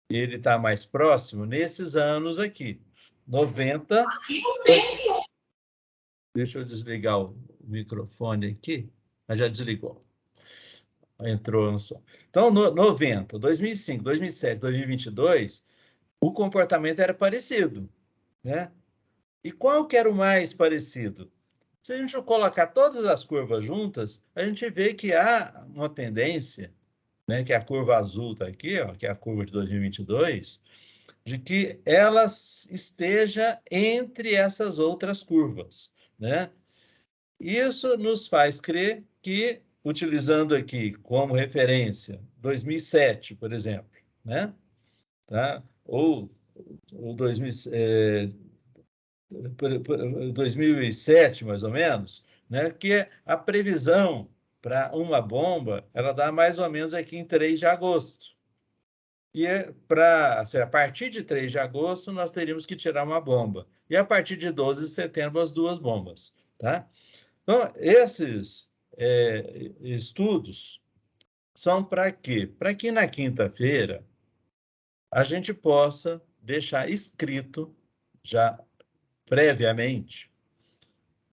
ele está mais próximo nesses anos aqui. 90... Deixa eu desligar o microfone aqui. Já desligou. entrou no solo. Então, 90, 2005, 2007, 2022, o comportamento era parecido, né? E qual que era o mais parecido? Se a gente colocar todas as curvas juntas, a gente vê que há uma tendência, né, que a curva azul está aqui, ó, que é a curva de 2022, de que ela esteja entre essas outras curvas, né? Isso nos faz crer que, utilizando aqui como referência 2007, por exemplo, né? Tá? Ou 2007, mais ou menos, né? Que a previsão para uma bomba, ela dá mais ou menos aqui em 3 de agosto. E assim, a partir de 3 de agosto, nós teríamos que tirar uma bomba. E a partir de 12 de setembro, as 2 bombas. Tá? Então, esses estudos são para quê? Para que na quinta-feira a gente possa deixar escrito, já previamente,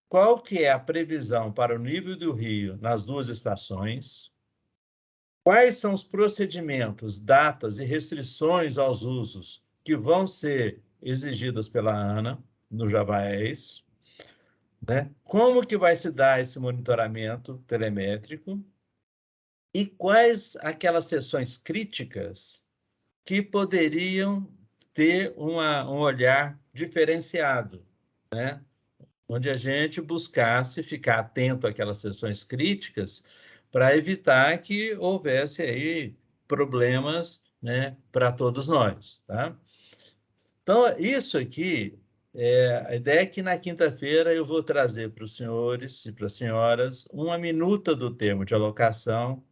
qual que é a previsão para o nível do rio nas 2 estações, quais são os procedimentos, datas e restrições aos usos que vão ser exigidas pela ANA no Javaés, né? Como que vai se dar esse monitoramento telemétrico e quais aquelas seções críticas que poderiam ter um olhar diferenciado, né? Onde a gente buscasse ficar atento àquelas seções críticas para evitar que houvesse aí problemas, né, para todos nós, tá? Então, isso aqui, a ideia é que na quinta-feira eu vou trazer para os senhores e para as senhoras uma minuta do termo de alocação,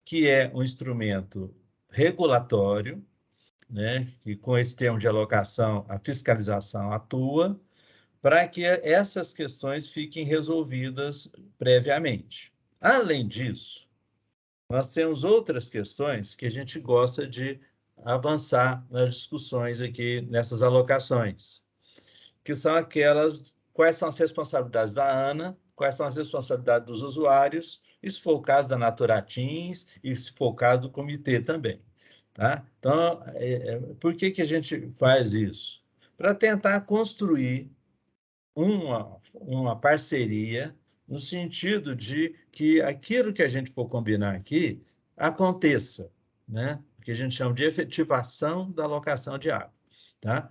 que é um instrumento regulatório, né, que com esse termo de alocação a fiscalização atua, para que essas questões fiquem resolvidas previamente. Além disso, nós temos outras questões que a gente gosta de avançar nas discussões aqui nessas alocações, que são aquelas, quais são as responsabilidades da ANA, quais são as responsabilidades dos usuários, e se for o caso da Naturatins, e se for o caso do comitê também. Tá? Então, por que a gente faz isso? Para tentar construir uma parceria no sentido de que aquilo que a gente for combinar aqui aconteça, né? Que a gente chama de efetivação da alocação de água, tá?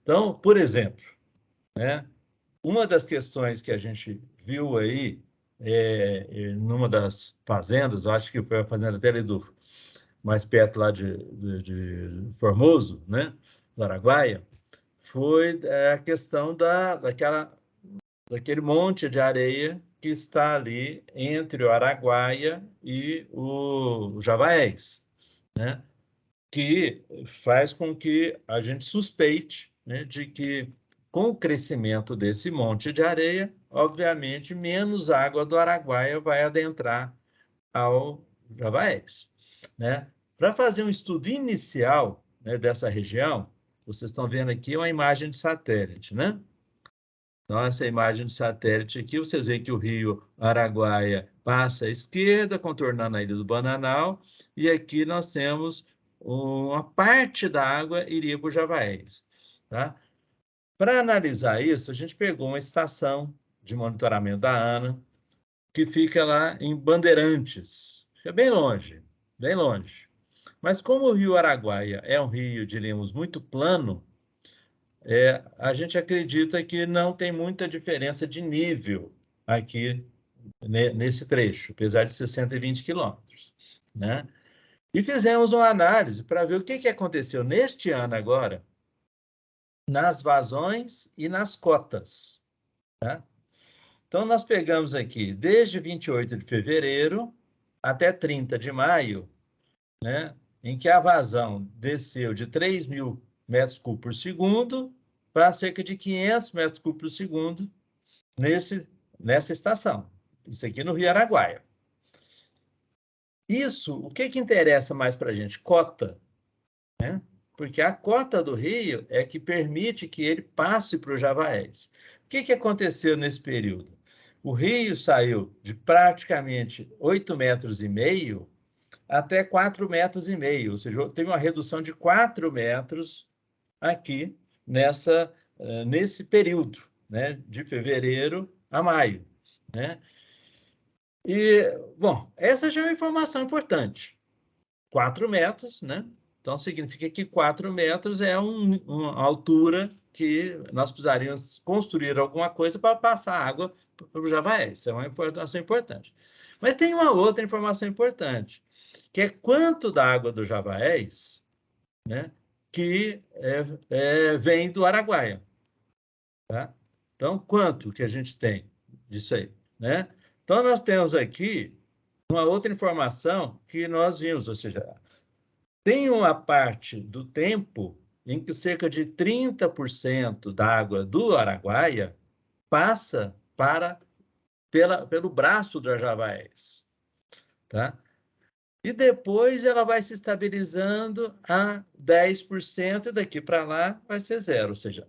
Então, por exemplo, né? Uma das questões que a gente viu aí numa das fazendas, acho que foi a fazenda Teledu, mais perto lá de Formoso, né? Do Araguaia, foi a questão daquele monte de areia que está ali entre o Araguaia e o Javaés, né? Que faz com que a gente suspeite, né, de que com o crescimento desse monte de areia, obviamente, menos água do Araguaia vai adentrar ao Javaés, né? Para fazer um estudo inicial, né, dessa região, vocês estão vendo aqui uma imagem de satélite, né? Então, essa imagem de satélite aqui, vocês veem que o rio Araguaia passa à esquerda, contornando a Ilha do Bananal, e aqui nós temos uma parte da água iria para o Javaés, tá? Para analisar isso, a gente pegou uma estação de monitoramento da ANA, que fica lá em Bandeirantes, fica bem longe, bem longe. Mas como o rio Araguaia é um rio, diríamos, muito plano, a gente acredita que não tem muita diferença de nível aqui nesse trecho, apesar de ser 120 quilômetros, né? E fizemos uma análise para ver o que aconteceu neste ano agora nas vazões e nas cotas, tá? Então, nós pegamos aqui, desde 28 de fevereiro até 30 de maio, né, em que a vazão desceu de 3.000 metros cúbicos por segundo para cerca de 500 metros cúbicos por segundo nessa estação. Isso aqui no Rio Araguaia. Isso, o que interessa mais para a gente? Cota, né? Porque a cota do rio é que permite que ele passe para o Javaés. O que aconteceu nesse período? O rio saiu de praticamente 8,5 metros até 4,5 metros, ou seja, teve uma redução de 4 metros aqui nesse período, né, de fevereiro a maio, né? E, bom, essa já é uma informação importante. 4 metros, né? Então, significa que 4 metros é uma altura que nós precisaríamos construir alguma coisa para passar água para o Javaé. Isso é uma informação importante. Mas tem uma outra informação importante, que é quanto da água do Javaés, né, que vem do Araguaia. Tá? Então, quanto que a gente tem disso aí? Né? Então, nós temos aqui uma outra informação que nós vimos, ou seja, tem uma parte do tempo em que cerca de 30% da água do Araguaia passa pelo braço do Javaés, tá? E depois ela vai se estabilizando a 10% e daqui para lá vai ser zero, ou seja,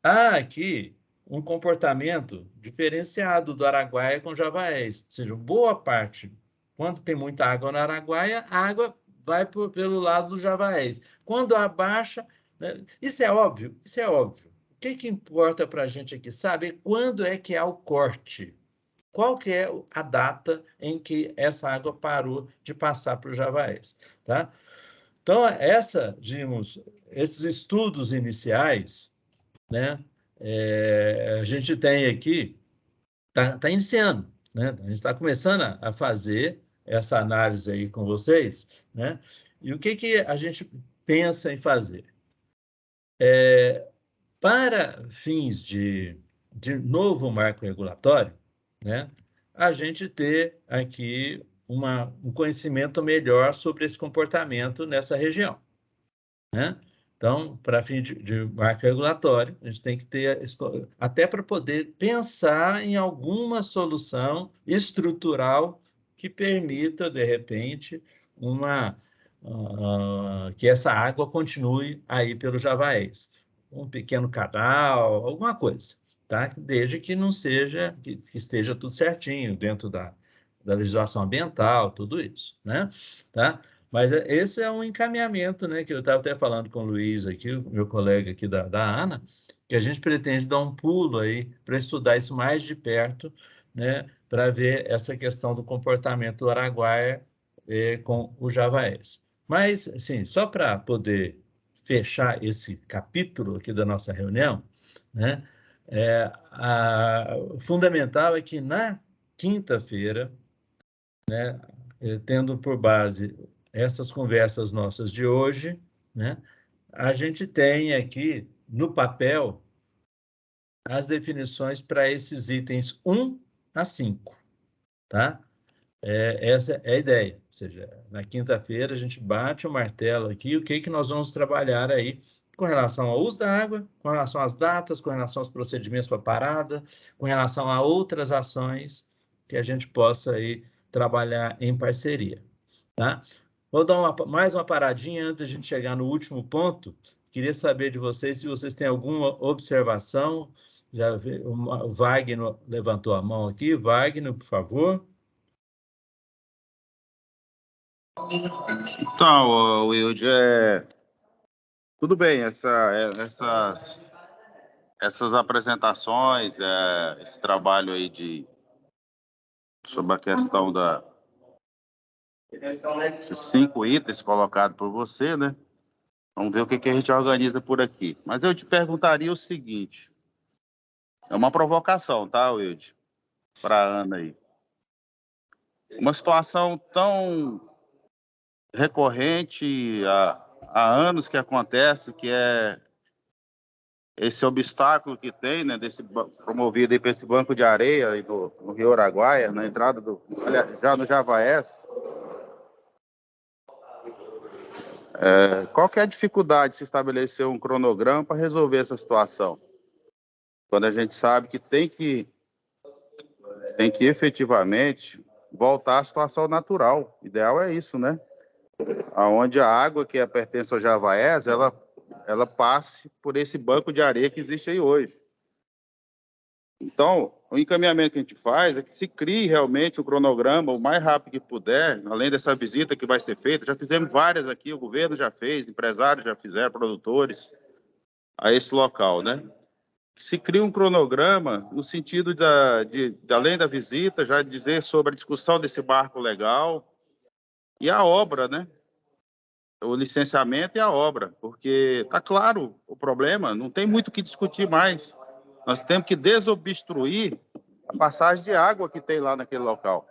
há aqui um comportamento diferenciado do Araguaia com o Javaés, ou seja, boa parte, quando tem muita água no Araguaia, a água vai pelo lado do Javaés. Quando abaixa, né? Isso é óbvio, isso é óbvio. O que importa para a gente aqui saber quando é que há o corte? Qual que é a data em que essa água parou de passar para o Javaés, tá? Então, esses estudos iniciais, né? A gente tem aqui, está iniciando, né? A gente está começando a fazer essa análise aí com vocês, né? E o que a gente pensa em fazer? Para fins de novo marco regulatório, né? A gente ter aqui um conhecimento melhor sobre esse comportamento nessa região, né? Então, para fim de marco regulatório, a gente tem que ter, até para poder pensar em alguma solução estrutural que permita, de repente, que essa água continue aí pelo Javaés. Um pequeno canal, alguma coisa, tá? Desde que não seja, que esteja tudo certinho dentro da legislação ambiental, tudo isso, né? Tá? Mas esse é um encaminhamento, né, que eu estava até falando com o Luiz aqui, o meu colega aqui da ANA, que a gente pretende dar um pulo aí para estudar isso mais de perto, né, para ver essa questão do comportamento do Araguaia com o Javaés. Mas, assim, só para poder fechar esse capítulo aqui da nossa reunião, né, fundamental é que na quinta-feira, né, tendo por base essas conversas nossas de hoje, né, a gente tem aqui no papel as definições para esses itens 1 a 5, tá? Essa é a ideia, ou seja, na quinta-feira a gente bate o martelo aqui, o que nós vamos trabalhar aí com relação ao uso da água, com relação às datas, com relação aos procedimentos para parada, com relação a outras ações que a gente possa aí trabalhar em parceria, tá? Vou dar mais uma paradinha antes de a gente chegar no último ponto. Queria saber de vocês se vocês têm alguma observação. Já o Wagner levantou a mão aqui. Wagner, por favor. Então, Wilde, tudo bem, essas apresentações, esse trabalho aí sobre a questão esses 5 itens colocados por você, né? Vamos ver o que a gente organiza por aqui. Mas eu te perguntaria o seguinte, é uma provocação, tá, Wilde? Para a Ana aí. Uma situação tão recorrente há anos que acontece, que é esse obstáculo que tem, né, promovido aí para esse banco de areia aí no Rio Araguaia, na entrada já no Javaés. Qual que é a dificuldade de se estabelecer um cronograma para resolver essa situação? Quando a gente sabe que tem que efetivamente voltar à situação natural. O ideal é isso, né? Onde a água que pertence ao Javaés, ela passe por esse banco de areia que existe aí hoje. Então, o encaminhamento que a gente faz é que se crie realmente o cronograma o mais rápido que puder, além dessa visita que vai ser feita. Já fizemos várias aqui, o governo já fez, empresários já fizeram, produtores, a esse local, né? Se cria um cronograma no sentido de além da visita, já dizer sobre a discussão desse marco legal e a obra, né? O licenciamento e a obra, porque está claro o problema, não tem muito o que discutir mais. Nós temos que desobstruir a passagem de água que tem lá naquele local.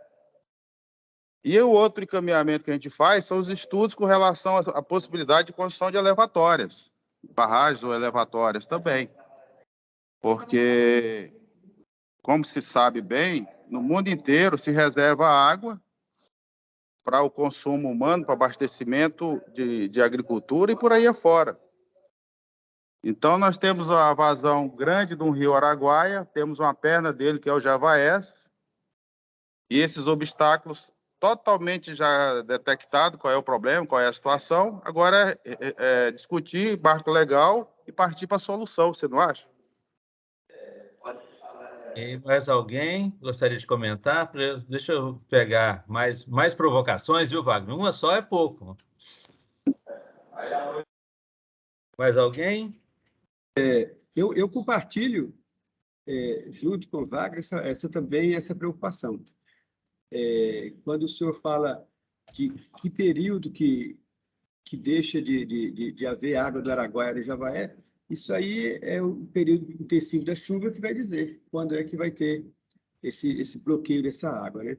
E o outro encaminhamento que a gente faz são os estudos com relação à possibilidade de construção de elevatórias, barragens ou elevatórias também. Porque, como se sabe bem, no mundo inteiro se reserva água para o consumo humano, para abastecimento de agricultura e por aí afora. Então, nós temos a vazão grande do rio Araguaia, temos uma perna dele, que é o Javaés, e esses obstáculos totalmente já detectados, qual é o problema, qual é a situação. Agora é discutir marco legal e partir para a solução, você não acha? E mais alguém gostaria de comentar? Deixa eu pegar mais provocações, viu, Wagner? Uma só é pouco. Mais alguém? Eu compartilho, junto com o Wagner, essa preocupação. Quando o senhor fala de que período que deixa de haver água do Araguaia e do Javaé, isso aí é o período intensivo da chuva que vai dizer quando é que vai ter esse bloqueio dessa água, né?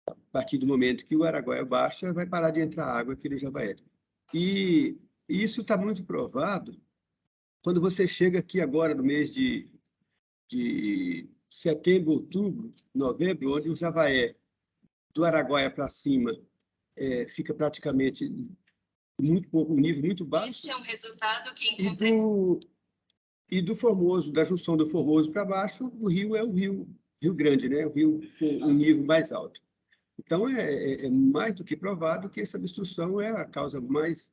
A partir do momento que o Araguaia baixa, vai parar de entrar água aqui no Javaé. E isso está muito provado quando você chega aqui agora no mês de setembro, outubro, novembro, onde o Javaé do Araguaia para cima fica praticamente muito pouco, um nível muito baixo. Este é um resultado que e do Formoso, da junção do Formoso para baixo, o rio é o Rio Grande, né? O rio com um nível mais alto. Então, é mais do que provado que essa obstrução é a causa mais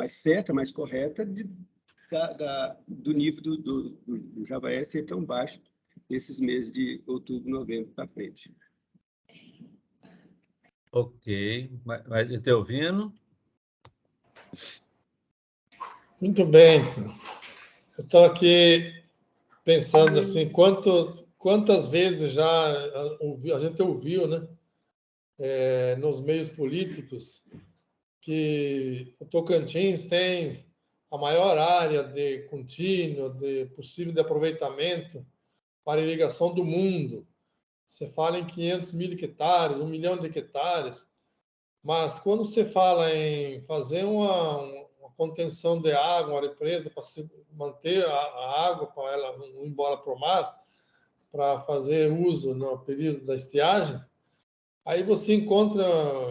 certa, mais correta do nível do Javaé ser tão baixo nesses meses de outubro, novembro para frente. Ok. Mas está ouvindo? Muito bem. Eu estou aqui pensando assim, quantas vezes já a gente ouviu, né, nos meios políticos, que o Tocantins tem a maior área de contínuo, possível de aproveitamento para irrigação do mundo. Você fala em 500 mil hectares, 1 milhão de hectares, mas quando você fala em fazer uma contenção de água, uma represa, para manter a água, para ela não ir embora para o mar, para fazer uso no período da estiagem, aí você encontra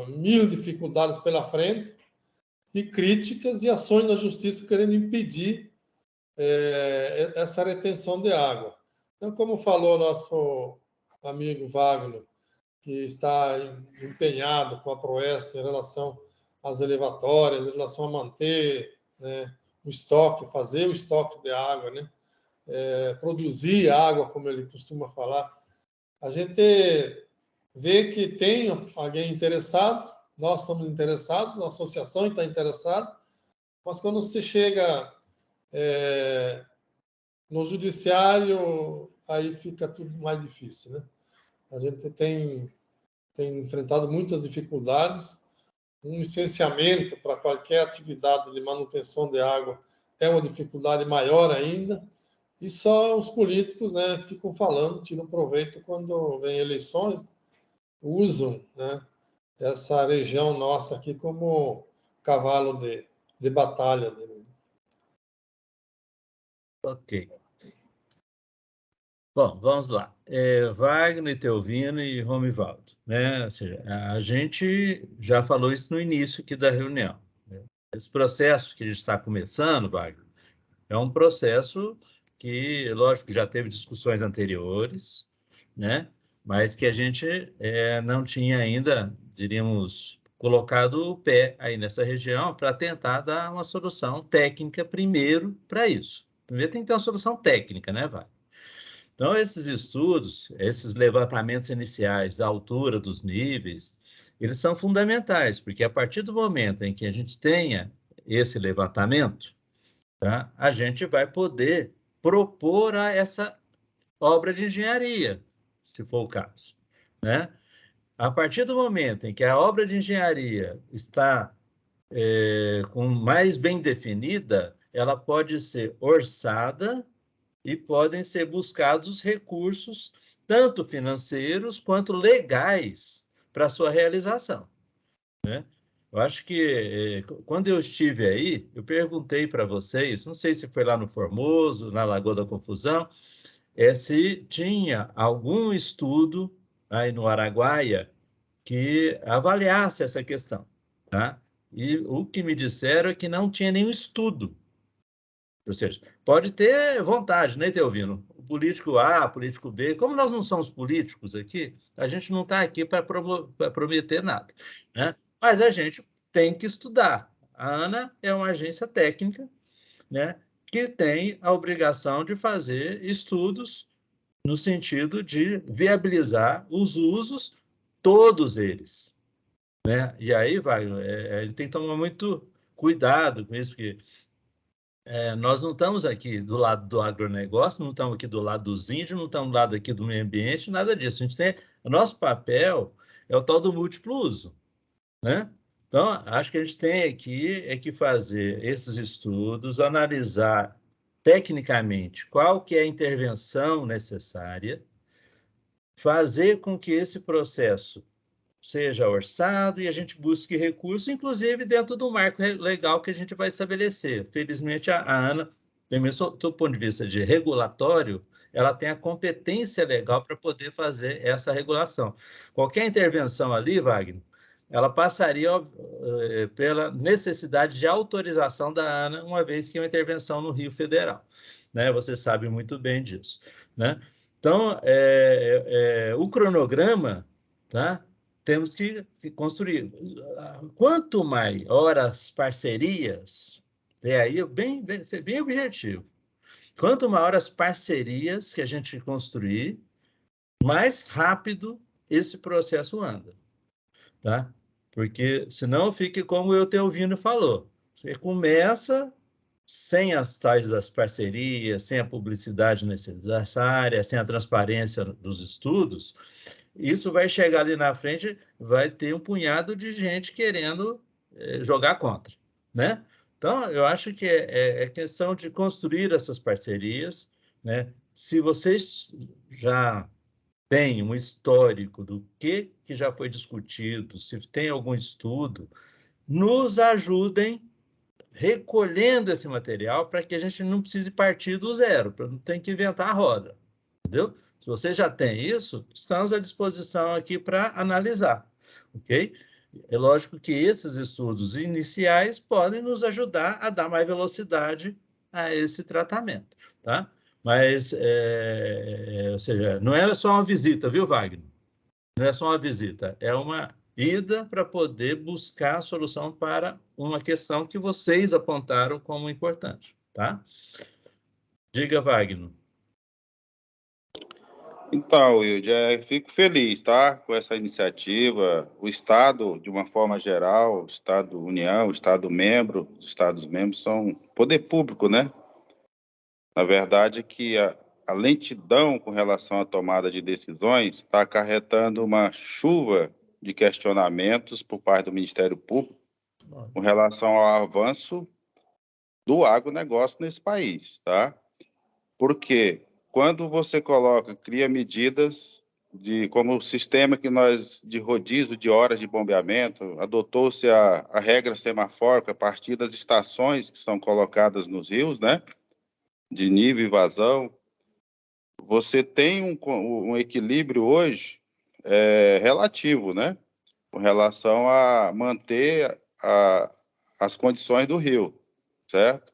1000 dificuldades pela frente e críticas e ações da justiça querendo impedir essa retenção de água. Então, como falou nosso amigo Wagner, que está empenhado com a Proeste em relação às elevatórias, em relação a manter, né, o estoque, fazer o estoque de água, né, produzir água, como ele costuma falar. A gente vê que tem alguém interessado, nós somos interessados, a associação está interessada, mas quando se chega no judiciário, aí fica tudo mais difícil, né? A gente tem enfrentado muitas dificuldades. Um licenciamento para qualquer atividade de manutenção de água é uma dificuldade maior ainda. E só os políticos, né, ficam falando, tiram proveito quando vem eleições, usam, né, essa região nossa aqui como cavalo de batalha dele. Ok. Bom, vamos lá. Wagner, Teovino e Romivaldo, né? Ou seja, a gente já falou isso no início aqui da reunião, né? Esse processo que a gente está começando, Wagner, é um processo que, lógico, já teve discussões anteriores, né? Mas que a gente não tinha ainda, diríamos, colocado o pé aí nessa região para tentar dar uma solução técnica primeiro para isso, Primeiro tem que ter uma solução técnica, né, Wagner? Então, esses estudos, esses levantamentos iniciais da altura dos níveis, eles são fundamentais, porque a partir do momento em que a gente tenha esse levantamento, tá, a gente vai poder propor a essa obra de engenharia, se for o caso, né? A partir do momento em que a obra de engenharia está com mais bem definida, ela pode ser orçada e podem ser buscados os recursos, tanto financeiros quanto legais, para sua realização, né? Eu acho que quando eu estive aí, eu perguntei para vocês, não sei se foi lá no Formoso, na Lagoa da Confusão, se tinha algum estudo aí no Araguaia que avaliasse essa questão, tá? E o que me disseram é que não tinha nenhum estudo. Ou seja, pode ter vontade, né, Teovino? O político A, político B, como nós não somos políticos aqui, a gente não está aqui para prometer nada, né? Mas a gente tem que estudar. A ANA é uma agência técnica, né, que tem a obrigação de fazer estudos no sentido de viabilizar os usos, todos eles, né? E aí vai, ele tem que tomar muito cuidado com isso, porque nós não estamos aqui do lado do agronegócio, não estamos aqui do lado dos índios, não estamos do lado aqui do meio ambiente, nada disso. A gente tem, o nosso papel é o tal do múltiplo uso, né? Então, acho que a gente tem aqui que fazer esses estudos, analisar tecnicamente qual que é a intervenção necessária, fazer com que esse processo seja orçado e a gente busque recursos, inclusive dentro do marco legal que a gente vai estabelecer. Felizmente, a ANA, do ponto de vista de regulatório, ela tem a competência legal para poder fazer essa regulação. Qualquer intervenção ali, Wagner, ela passaria pela necessidade de autorização da ANA, uma vez que é uma intervenção no Rio Federal, né? Você sabe muito bem disso, né? Então, o cronograma, tá? Temos que construir. Quanto maiores parcerias, aí ser bem objetivo. Quanto maiores parcerias que a gente construir, mais rápido esse processo anda, tá? Porque senão fica como o Teovino falou. Você começa sem as tais das parcerias, sem a publicidade necessária, sem a transparência dos estudos, isso vai chegar ali na frente, vai ter um punhado de gente querendo jogar contra, né? Então, eu acho que é questão de construir essas parcerias, né? Se vocês já têm um histórico do que já foi discutido, se tem algum estudo, nos ajudem recolhendo esse material para que a gente não precise partir do zero, para não ter que inventar a roda, entendeu? Se você já tem isso, estamos à disposição aqui para analisar, ok? É lógico que esses estudos iniciais podem nos ajudar a dar mais velocidade a esse tratamento, tá? Mas, ou seja, não é só uma visita, viu, Wagner? Não é só uma visita, é uma ida para poder buscar a solução para uma questão que vocês apontaram como importante, tá? Diga, Wagner. Então, Wilde, fico feliz, tá, com essa iniciativa. O Estado, de uma forma geral, o Estado-União, o Estado-membro, os Estados-membros são poder público, né? Na verdade, que a lentidão com relação à tomada de decisões está acarretando uma chuva de questionamentos por parte do Ministério Público com relação ao avanço do agronegócio nesse país, tá? Porque quando você cria medidas como o sistema de rodízio de horas de bombeamento, adotou-se a regra semafórica a partir das estações que são colocadas nos rios, né? De nível e vazão, você tem um equilíbrio hoje relativo, né? Com relação a manter as condições do rio, certo?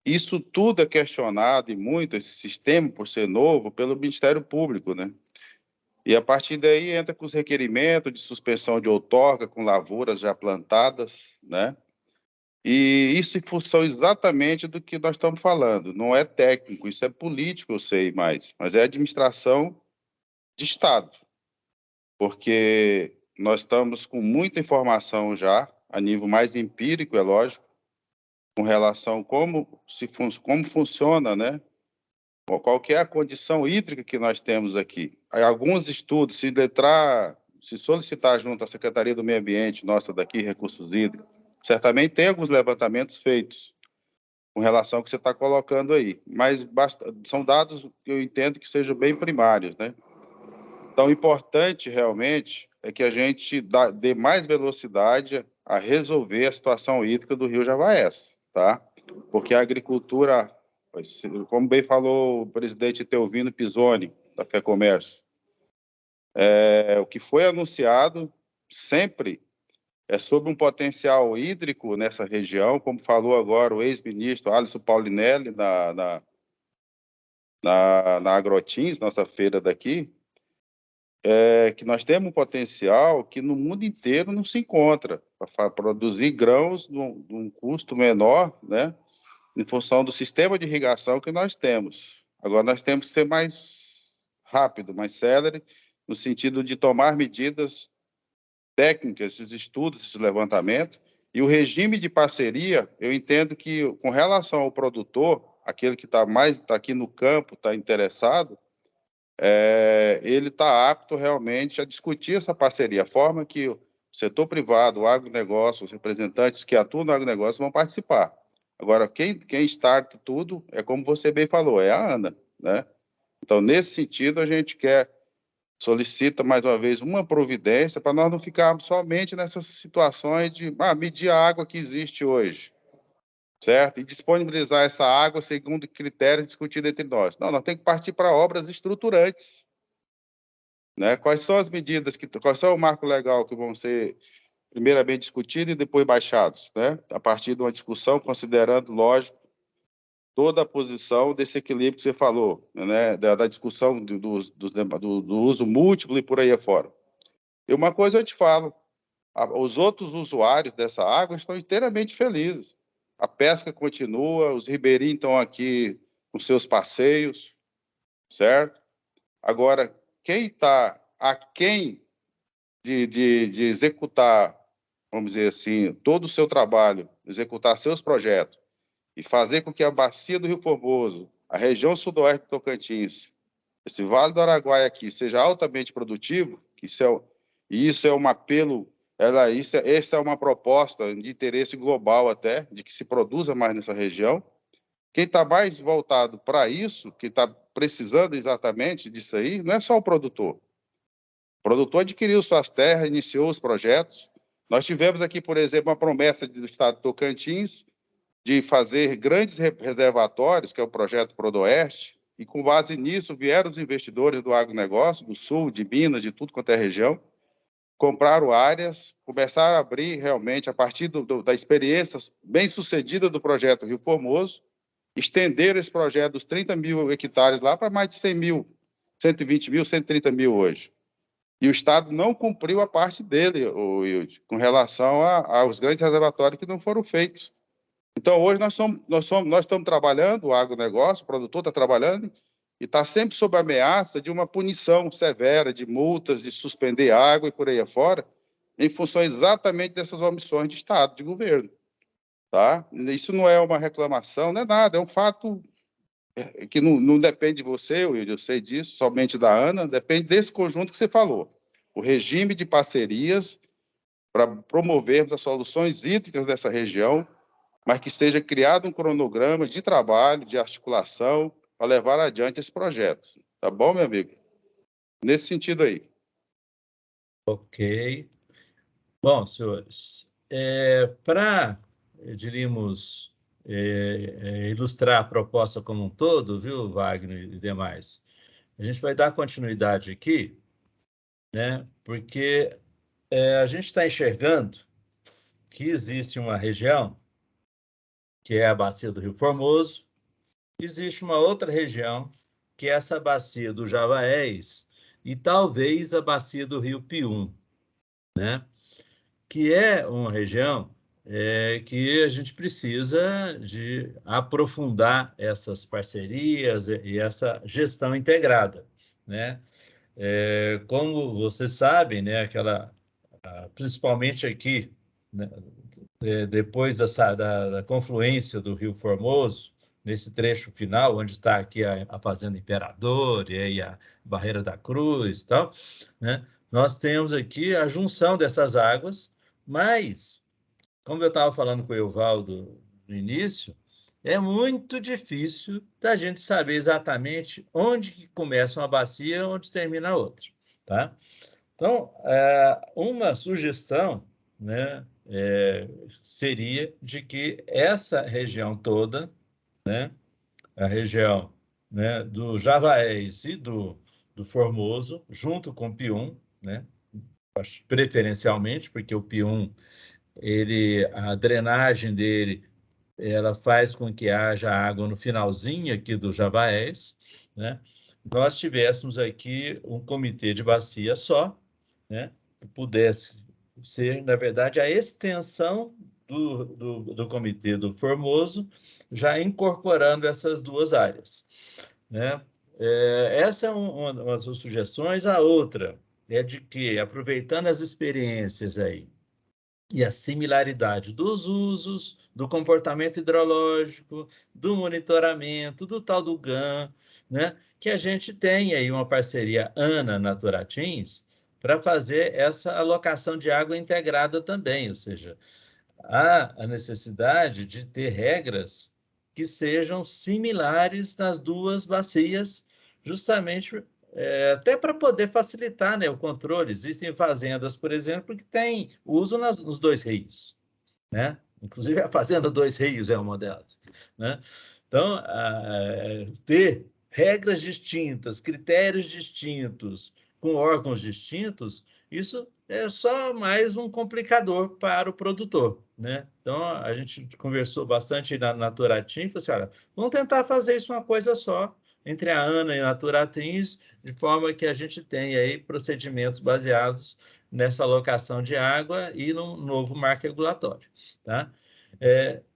Isso tudo é questionado e muito, esse sistema, por ser novo, pelo Ministério Público, né? E a partir daí entra com os requerimentos de suspensão de outorga com lavouras já plantadas, né? E isso em função exatamente do que nós estamos falando. Não é técnico, isso é político, eu sei mais, mas é administração de Estado. Porque nós estamos com muita informação já, a nível mais empírico, é lógico, com relação a como funciona, né? Qual que é a condição hídrica que nós temos aqui. Aí, alguns estudos, se solicitar junto à Secretaria do Meio Ambiente, nossa daqui, Recursos Hídricos, certamente tem alguns levantamentos feitos com relação ao que você está colocando aí, mas são dados que eu entendo que sejam bem primários, né? Então, o importante realmente é que a gente dê mais velocidade a resolver a situação hídrica do Rio Javaés, tá? Porque a agricultura, como bem falou o presidente Teovino Pisoni, da FEComércio, o que foi anunciado sempre é sobre um potencial hídrico nessa região, como falou agora o ex-ministro Alisson Paulinelli na Agrotins, nossa feira daqui, que nós temos um potencial que no mundo inteiro não se encontra, para produzir grãos num custo menor, né, em função do sistema de irrigação que nós temos. Agora, nós temos que ser mais rápido, mais célere, no sentido de tomar medidas técnicas, esses estudos, esse levantamento, e o regime de parceria, eu entendo que, com relação ao produtor, aquele que está aqui no campo, está interessado, ele está apto realmente a discutir essa parceria, a forma que o setor privado, o agronegócio, os representantes que atuam no agronegócio vão participar. Agora, quem starta tudo é, como você bem falou, é a ANA, né? Então, nesse sentido, a gente solicita, mais uma vez, uma providência para nós não ficarmos somente nessas situações de medir a água que existe hoje, certo? E disponibilizar essa água segundo critérios discutidos entre nós. Não, nós temos que partir para obras estruturantes, né? Quais são as medidas, quais são o marco legal que vão ser primeiramente discutidos e depois baixados, né? A partir de uma discussão, considerando, lógico, toda a posição desse equilíbrio que você falou, né? Da discussão do uso múltiplo e por aí afora. E uma coisa eu te falo, os outros usuários dessa água estão inteiramente felizes. A pesca continua, os ribeirinhos estão aqui com seus passeios, certo? Agora, quem está aquém de executar, vamos dizer assim, todo o seu trabalho, executar seus projetos e fazer com que a bacia do Rio Formoso, a região sudoeste do Tocantins, esse Vale do Araguaia aqui, seja altamente produtivo, isso é um apelo, essa é uma proposta de interesse global até, de que se produza mais nessa região. Quem está mais voltado para isso, que está precisando exatamente disso aí, não é só o produtor. O produtor adquiriu suas terras, iniciou os projetos. Nós tivemos aqui, por exemplo, uma promessa do Estado de Tocantins de fazer grandes reservatórios, que é o projeto Prodoeste, e com base nisso vieram os investidores do agronegócio, do sul, de Minas, de tudo quanto é região, compraram áreas, começaram a abrir realmente, a partir da experiência bem-sucedida do projeto Rio Formoso, estenderam esse projeto dos 30 mil hectares lá para mais de 100 mil, 120 mil, 130 mil hoje. E o Estado não cumpriu a parte dele, Wilde, com relação aos grandes reservatórios que não foram feitos. Então, hoje nós estamos trabalhando, o agronegócio, o produtor está trabalhando, e está sempre sob a ameaça de uma punição severa, de multas, de suspender água e por aí afora, em função exatamente dessas omissões de Estado, de governo. Tá? Isso não é uma reclamação, não é nada, é um fato que não depende de você, eu sei disso, somente da ANA, depende desse conjunto que você falou. O regime de parcerias para promovermos as soluções hídricas dessa região, mas que seja criado um cronograma de trabalho, de articulação, para levar adiante esse projeto. Tá bom, meu amigo? Nesse sentido aí. Ok. Bom, senhores, para, diríamos, ilustrar a proposta como um todo, viu, Wagner e demais, a gente vai dar continuidade aqui, né? Porque a gente está enxergando que existe uma região, que é a bacia do Rio Formoso, existe uma outra região, que é essa bacia do Javaés, e talvez a bacia do Rio Pium, né? Que é uma região que a gente precisa de aprofundar essas parcerias e essa gestão integrada, né? Como vocês sabem, né, principalmente aqui, né, depois da confluência do Rio Formoso, nesse trecho final, onde está aqui a Fazenda Imperador e aí a Barreira da Cruz e tal, né, nós temos aqui a junção dessas águas, mas, como eu estava falando com o Evaldo no início, é muito difícil da gente saber exatamente onde que começa uma bacia e onde termina a outra, tá? Então, uma sugestão, né, seria de que essa região toda, né, a região, né, do Javaés e do Formoso, junto com o Pium, né, preferencialmente, porque o Pium, a drenagem dele, ela faz com que haja água no finalzinho aqui do Javaés, né? Nós tivéssemos aqui um comitê de bacia só, né? Que pudesse ser, na verdade, a extensão do comitê do Formoso, já incorporando essas duas áreas, né? Essa é uma das sugestões. A outra é de que, aproveitando as experiências aí, e a similaridade dos usos, do comportamento hidrológico, do monitoramento, do tal do GAN, né? Que a gente tem aí uma parceria ANA-Naturatins para fazer essa alocação de água integrada também, ou seja, há a necessidade de ter regras que sejam similares nas duas bacias, justamente até para poder facilitar, né, o controle. Existem fazendas, por exemplo, que têm uso nos dois rios, né? Inclusive a Fazenda Dois Rios é uma delas, né? Então, ter regras distintas, critérios distintos, com órgãos distintos, isso é só mais um complicador para o produtor, né? Então, a gente conversou bastante na Naturatim e falou assim, olha, vamos tentar fazer isso uma coisa só, entre a ANA e a Naturatins, de forma que a gente tenha aí procedimentos baseados nessa alocação de água e num novo marco regulatório, tá?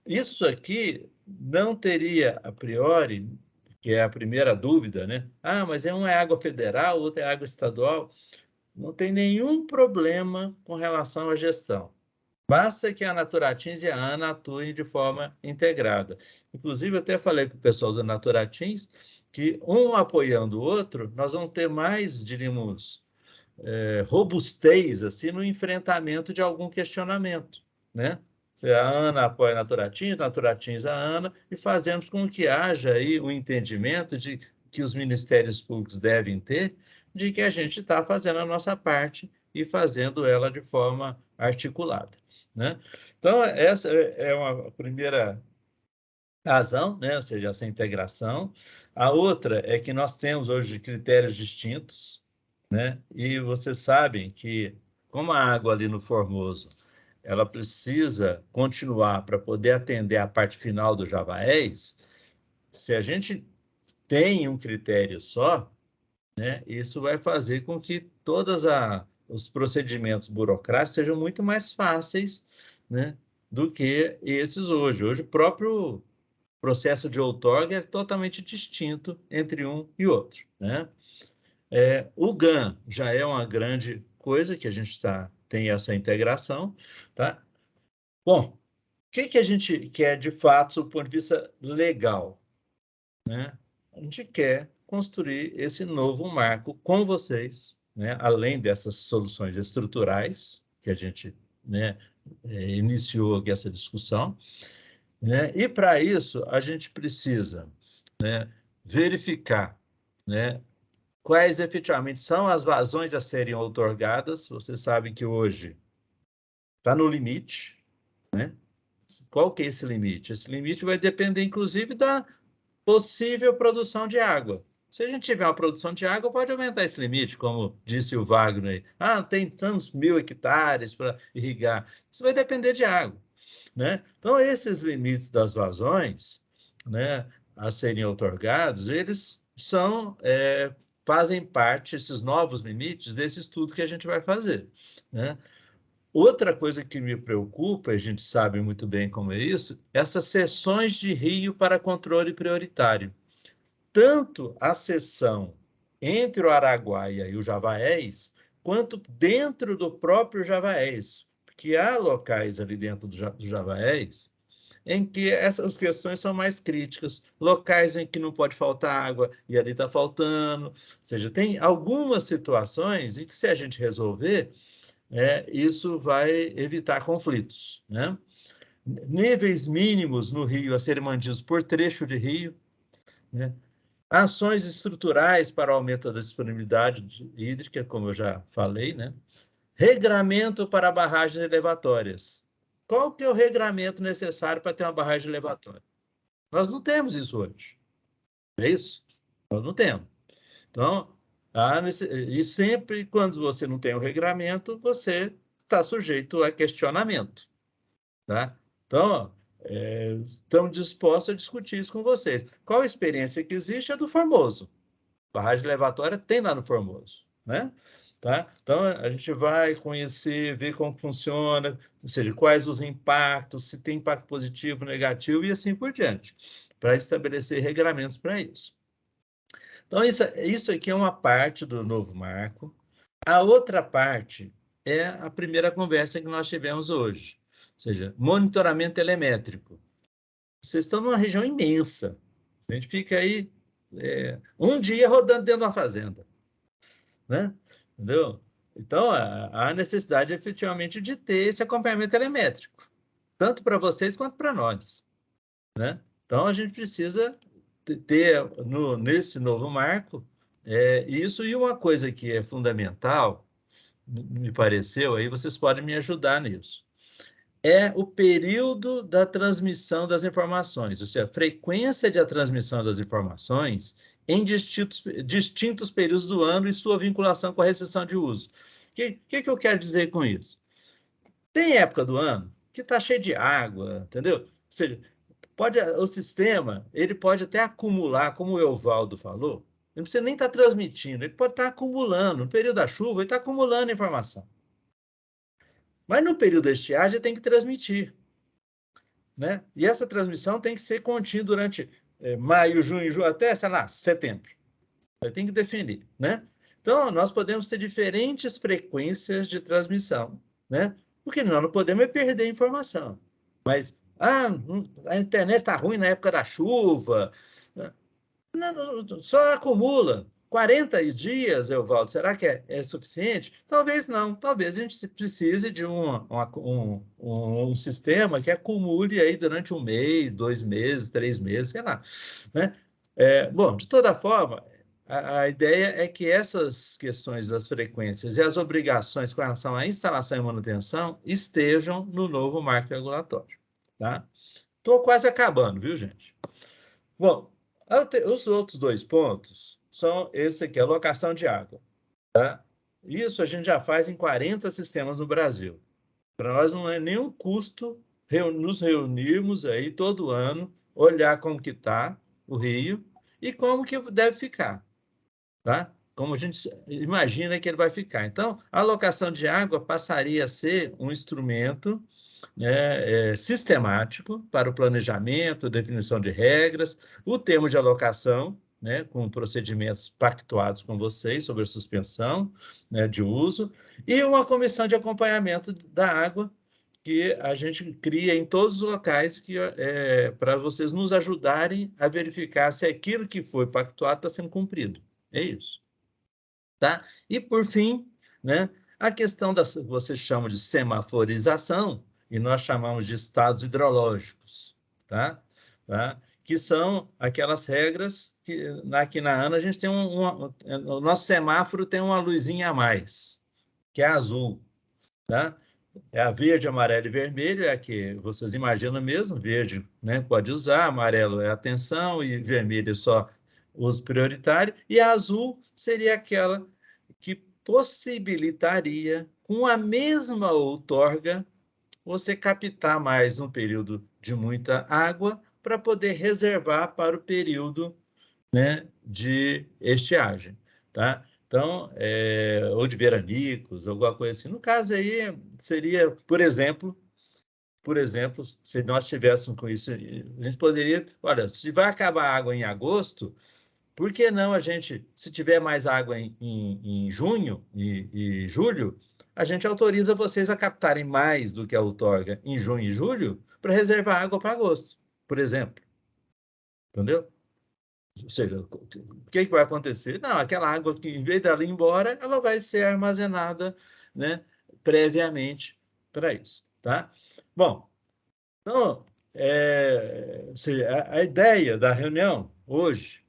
Isso aqui não teria, a priori, que é a primeira dúvida, né? Ah, mas uma é água federal, outra é água estadual. Não tem nenhum problema com relação à gestão. Basta que a Naturatins e a ANA atuem de forma integrada. Inclusive, eu até falei para o pessoal da Naturatins que, um apoiando o outro, nós vamos ter mais, diríamos, robustez assim, no enfrentamento de algum questionamento, né? A ANA apoia a Naturatins a ANA, e fazemos com que haja aí um entendimento de que os ministérios públicos devem ter, de que a gente está fazendo a nossa parte e fazendo ela de forma articulada, né? Então, essa é uma primeira razão, né? Ou seja, essa integração. A outra é que nós temos hoje critérios distintos, né? E vocês sabem que, como a água ali no Formoso, ela precisa continuar para poder atender a parte final do Javaés, se a gente tem um critério só, né, isso vai fazer com que todos os procedimentos burocráticos sejam muito mais fáceis, né, do que esses hoje. Hoje, o próprio processo de outorga é totalmente distinto entre um e outro, né? O GAN já é uma grande coisa que a gente tem essa integração, tá? Bom, o que a gente quer de fato do ponto de vista legal, né? A gente quer construir esse novo marco com vocês, né? Além dessas soluções estruturais que a gente, né, iniciou aqui essa discussão, né? E para isso a gente precisa, né, verificar, né, quais efetivamente são as vazões a serem outorgadas. Vocês sabem que hoje está no limite, né? Qual que é esse limite? Esse limite vai depender, inclusive, da possível produção de água. Se a gente tiver uma produção de água, pode aumentar esse limite, como disse o Wagner. Ah, tem tantos 1.000 hectares para irrigar. Isso vai depender de água, né? Então, esses limites das vazões, né, a serem outorgados, eles fazem parte, esses novos limites, desse estudo que a gente vai fazer, né? Outra coisa que me preocupa, a gente sabe muito bem como é isso, essas seções de rio para controle prioritário. Tanto a seção entre o Araguaia e o Javaés, quanto dentro do próprio Javaés, porque há locais ali dentro do Javaés em que essas questões são mais críticas, locais em que não pode faltar água e ali está faltando, ou seja, tem algumas situações em que se a gente resolver, isso vai evitar conflitos, né? Níveis mínimos no rio a serem mantidos por trecho de rio, né? Ações estruturais para aumento da disponibilidade hídrica, como eu já falei, né? Regramento para barragens elevatórias. Qual que é o regramento necessário para ter uma barragem elevatória? Nós não temos isso hoje. É isso? Nós não temos. Então, e sempre quando você não tem o regramento, você está sujeito a questionamento. Tá? Então, estamos dispostos a discutir isso com vocês. Qual a experiência que existe é do Formoso. Barragem elevatória tem lá no Formoso, né? Tá? Então, a gente vai conhecer, ver como funciona, ou seja, quais os impactos, se tem impacto positivo, negativo e assim por diante, para estabelecer regramentos para isso. Então, isso aqui é uma parte do novo marco. A outra parte é a primeira conversa que nós tivemos hoje, ou seja, monitoramento telemétrico. Vocês estão numa região imensa. A gente fica aí um dia rodando dentro de uma fazenda, né? Entendeu? Então, há necessidade efetivamente de ter esse acompanhamento telemétrico, tanto para vocês quanto para nós, né? Então, a gente precisa ter nesse novo marco isso, e uma coisa que é fundamental, me pareceu, aí vocês podem me ajudar nisso, é o período da transmissão das informações, ou seja, a frequência de transmissão das informações em distintos períodos do ano e sua vinculação com a restrição de uso. O que eu quero dizer com isso? Tem época do ano que está cheio de água, entendeu? Ou seja, o sistema ele pode até acumular, como o Evaldo falou, ele não precisa nem estar transmitindo, ele pode estar acumulando. No período da chuva, ele está acumulando informação. Mas no período da estiagem, ele tem que transmitir, né? E essa transmissão tem que ser contínua durante maio, junho, julho, até, sei lá, setembro. Ele tem que definir, né? Então, nós podemos ter diferentes frequências de transmissão, né? Porque nós não podemos perder informação. Mas, a internet está ruim na época da chuva. Não, só acumula. 40 dias, Evaldo, será que é suficiente? Talvez não. Talvez a gente precise de um sistema que acumule aí durante 1 mês, 2 meses, 3 meses, sei lá, né? Bom, de toda forma, a ideia é que essas questões das frequências e as obrigações com relação à instalação e manutenção estejam no novo marco regulatório, tá? Estou quase acabando, viu, gente? Bom, os outros 2 pontos são esse aqui, a alocação de água, tá? Isso a gente já faz em 40 sistemas no Brasil. Para nós não é nenhum custo nos reunirmos aí todo ano, olhar como que está o rio e como que deve ficar, tá? Como a gente imagina que ele vai ficar. Então, a alocação de água passaria a ser um instrumento sistemático para o planejamento, definição de regras, o termo de alocação, né, com procedimentos pactuados com vocês sobre a suspensão, né, de uso, e uma comissão de acompanhamento da água que a gente cria em todos os locais para vocês nos ajudarem a verificar se aquilo que foi pactuado está sendo cumprido. É isso. Tá? E, por fim, né, a questão vocês chamam de semaforização, e nós chamamos de estados hidrológicos, tá? Que são aquelas regras que aqui na ANA a gente tem o nosso semáforo tem uma luzinha a mais, que é azul, tá? É a verde, amarelo e vermelho, é a que vocês imaginam mesmo, verde, né, pode usar, amarelo é atenção e vermelho é só uso prioritário, e a azul seria aquela que possibilitaria, com a mesma outorga, você captar mais um período de muita água para poder reservar para o período, né, de estiagem, tá? Então, ou de veranicos, alguma coisa assim. No caso aí, seria, por exemplo, se nós tivéssemos com isso, a gente poderia, olha, se vai acabar a água em agosto, por que não a gente, se tiver mais água em junho e julho, a gente autoriza vocês a captarem mais do que a outorga em junho e julho para reservar água para agosto, por exemplo. Entendeu? Ou seja, o que vai acontecer? Não, aquela água que, em vez dela ir embora, ela vai ser armazenada, né, previamente para isso, tá? Bom, então, ou seja, a ideia da reunião hoje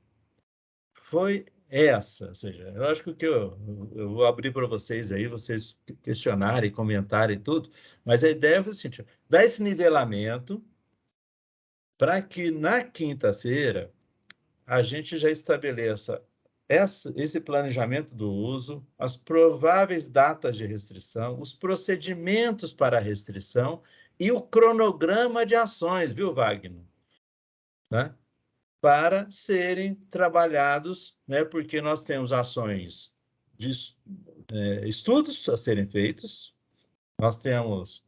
foi essa, ou seja, eu acho que eu vou abrir para vocês aí, vocês questionarem, comentarem tudo, mas a ideia foi o seguinte, dar esse nivelamento para que na quinta-feira a gente já estabeleça esse planejamento do uso, as prováveis datas de restrição, os procedimentos para a restrição e o cronograma de ações, viu, Wagner? Né? Para serem trabalhados, né? Porque nós temos ações de estudos a serem feitos, nós temos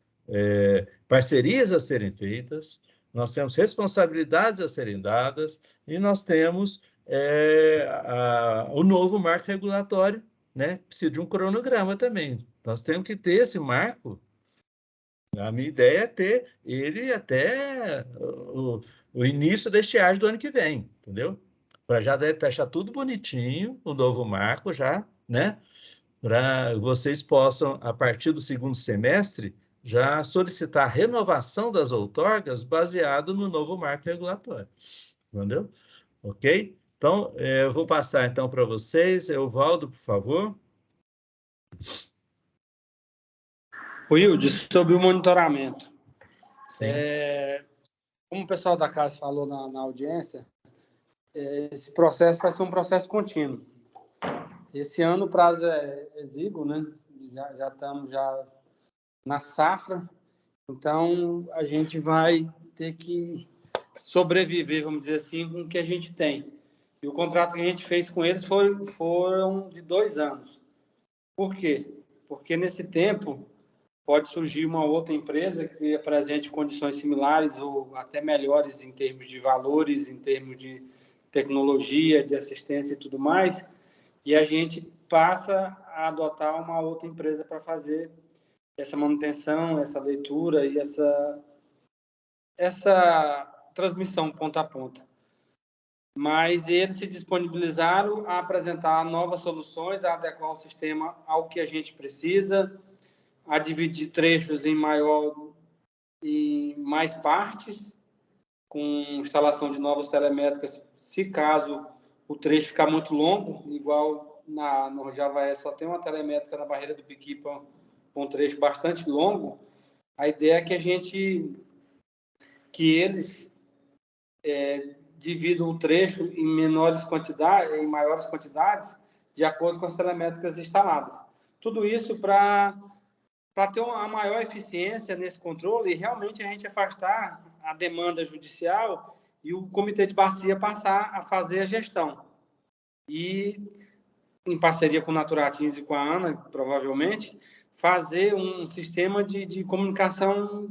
parcerias a serem feitas, nós temos responsabilidades a serem dadas e nós temos o novo marco regulatório, né? Precisa de um cronograma também. Nós temos que ter esse marco. A minha ideia é ter ele até o início da estiagem do ano que vem, entendeu? Para já deixar tudo bonitinho, o novo marco já, né? Para vocês possam, a partir do segundo semestre, já solicitar a renovação das outorgas baseado no novo marco regulatório. Entendeu? Ok? Então, eu vou passar então para vocês. Evaldo, por favor. Wilde, sobre o monitoramento. Sim. Como o pessoal da casa falou na audiência, esse processo vai ser um processo contínuo. Esse ano o prazo é exíguo, né? Já estamos na safra, então a gente vai ter que sobreviver, vamos dizer assim, com o que a gente tem. E o contrato que a gente fez com eles foram de 2 anos. Por quê? Porque nesse tempo pode surgir uma outra empresa que apresente condições similares ou até melhores em termos de valores, em termos de tecnologia, de assistência e tudo mais, e a gente passa a adotar uma outra empresa para fazer essa manutenção, essa leitura e essa transmissão ponta a ponta. Mas eles se disponibilizaram a apresentar novas soluções, a adequar o sistema ao que a gente precisa, a dividir trechos em mais partes, com instalação de novas telemétricas, se caso o trecho ficar muito longo, igual no Javaé só tem uma telemétrica na barreira do Piquipa, um trecho bastante longo, a ideia é que eles dividam o trecho em maiores quantidades, de acordo com as telemétricas instaladas. Tudo isso para ter uma maior eficiência nesse controle e realmente a gente afastar a demanda judicial e o Comitê de Bacia passar a fazer a gestão. E, em parceria com o Naturatins e com a ANA, provavelmente, fazer um sistema de comunicação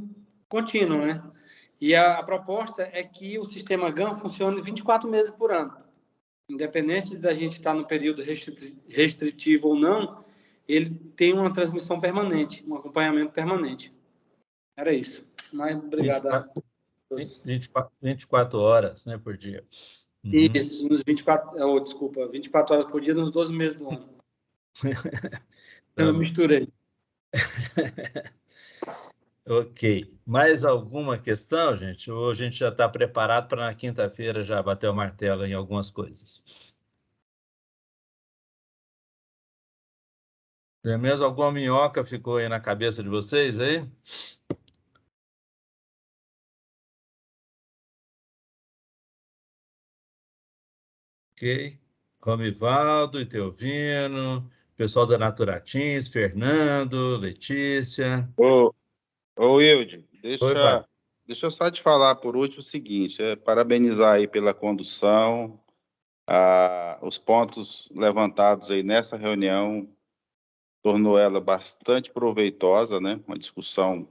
contínua, né? E a proposta é que o sistema GAN funcione 24 meses por ano. Independente da gente estar no período restritivo ou não, ele tem uma transmissão permanente, um acompanhamento permanente. Era isso. Mas obrigado 24 horas, né, por dia. Uhum. Isso, nos 24 horas por dia, nos 12 meses do ano. Eu misturei. Ok. Mais alguma questão, gente? Ou a gente já está preparado para na quinta-feira já bater o martelo em algumas coisas? Pelo menos alguma minhoca ficou aí na cabeça de vocês aí? Ok. Romivaldo, Itelvino, pessoal da Naturatins, Fernando, Letícia. Ô Wilde, deixa eu só te falar por último o seguinte, parabenizar aí pela condução, Os pontos levantados aí nessa reunião tornou ela bastante proveitosa, né? Uma discussão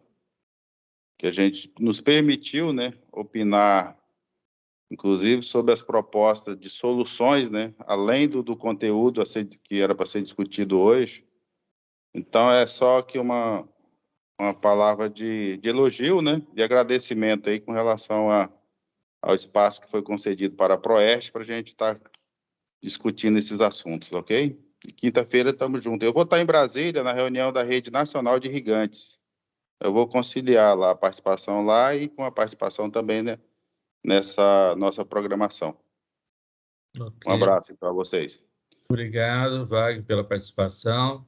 que a gente nos permitiu, né, opinar, inclusive, sobre as propostas de soluções, né, além do conteúdo que era para ser discutido hoje. Então, é só que uma palavra de elogio, né, de agradecimento aí com relação ao espaço que foi concedido para a Proeste, para a gente estar discutindo esses assuntos, ok? E quinta-feira estamos juntos. Eu vou estar em Brasília, na reunião da Rede Nacional de Irrigantes. Eu vou conciliar lá a participação lá e com a participação também, né, nessa nossa programação. Ok. Um abraço para vocês. Obrigado, Wagner, pela participação.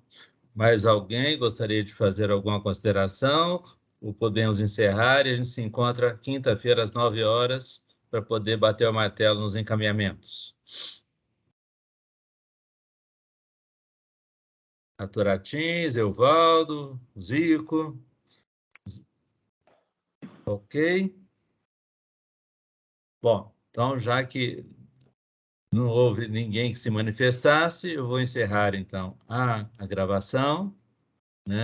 Mais alguém gostaria de fazer alguma consideração? Ou podemos encerrar e a gente se encontra quinta-feira às 9 horas para poder bater o martelo nos encaminhamentos. Aturatins, Evaldo, Zico. Ok? Bom, então, já que não houve ninguém que se manifestasse, eu vou encerrar, então, a gravação, né?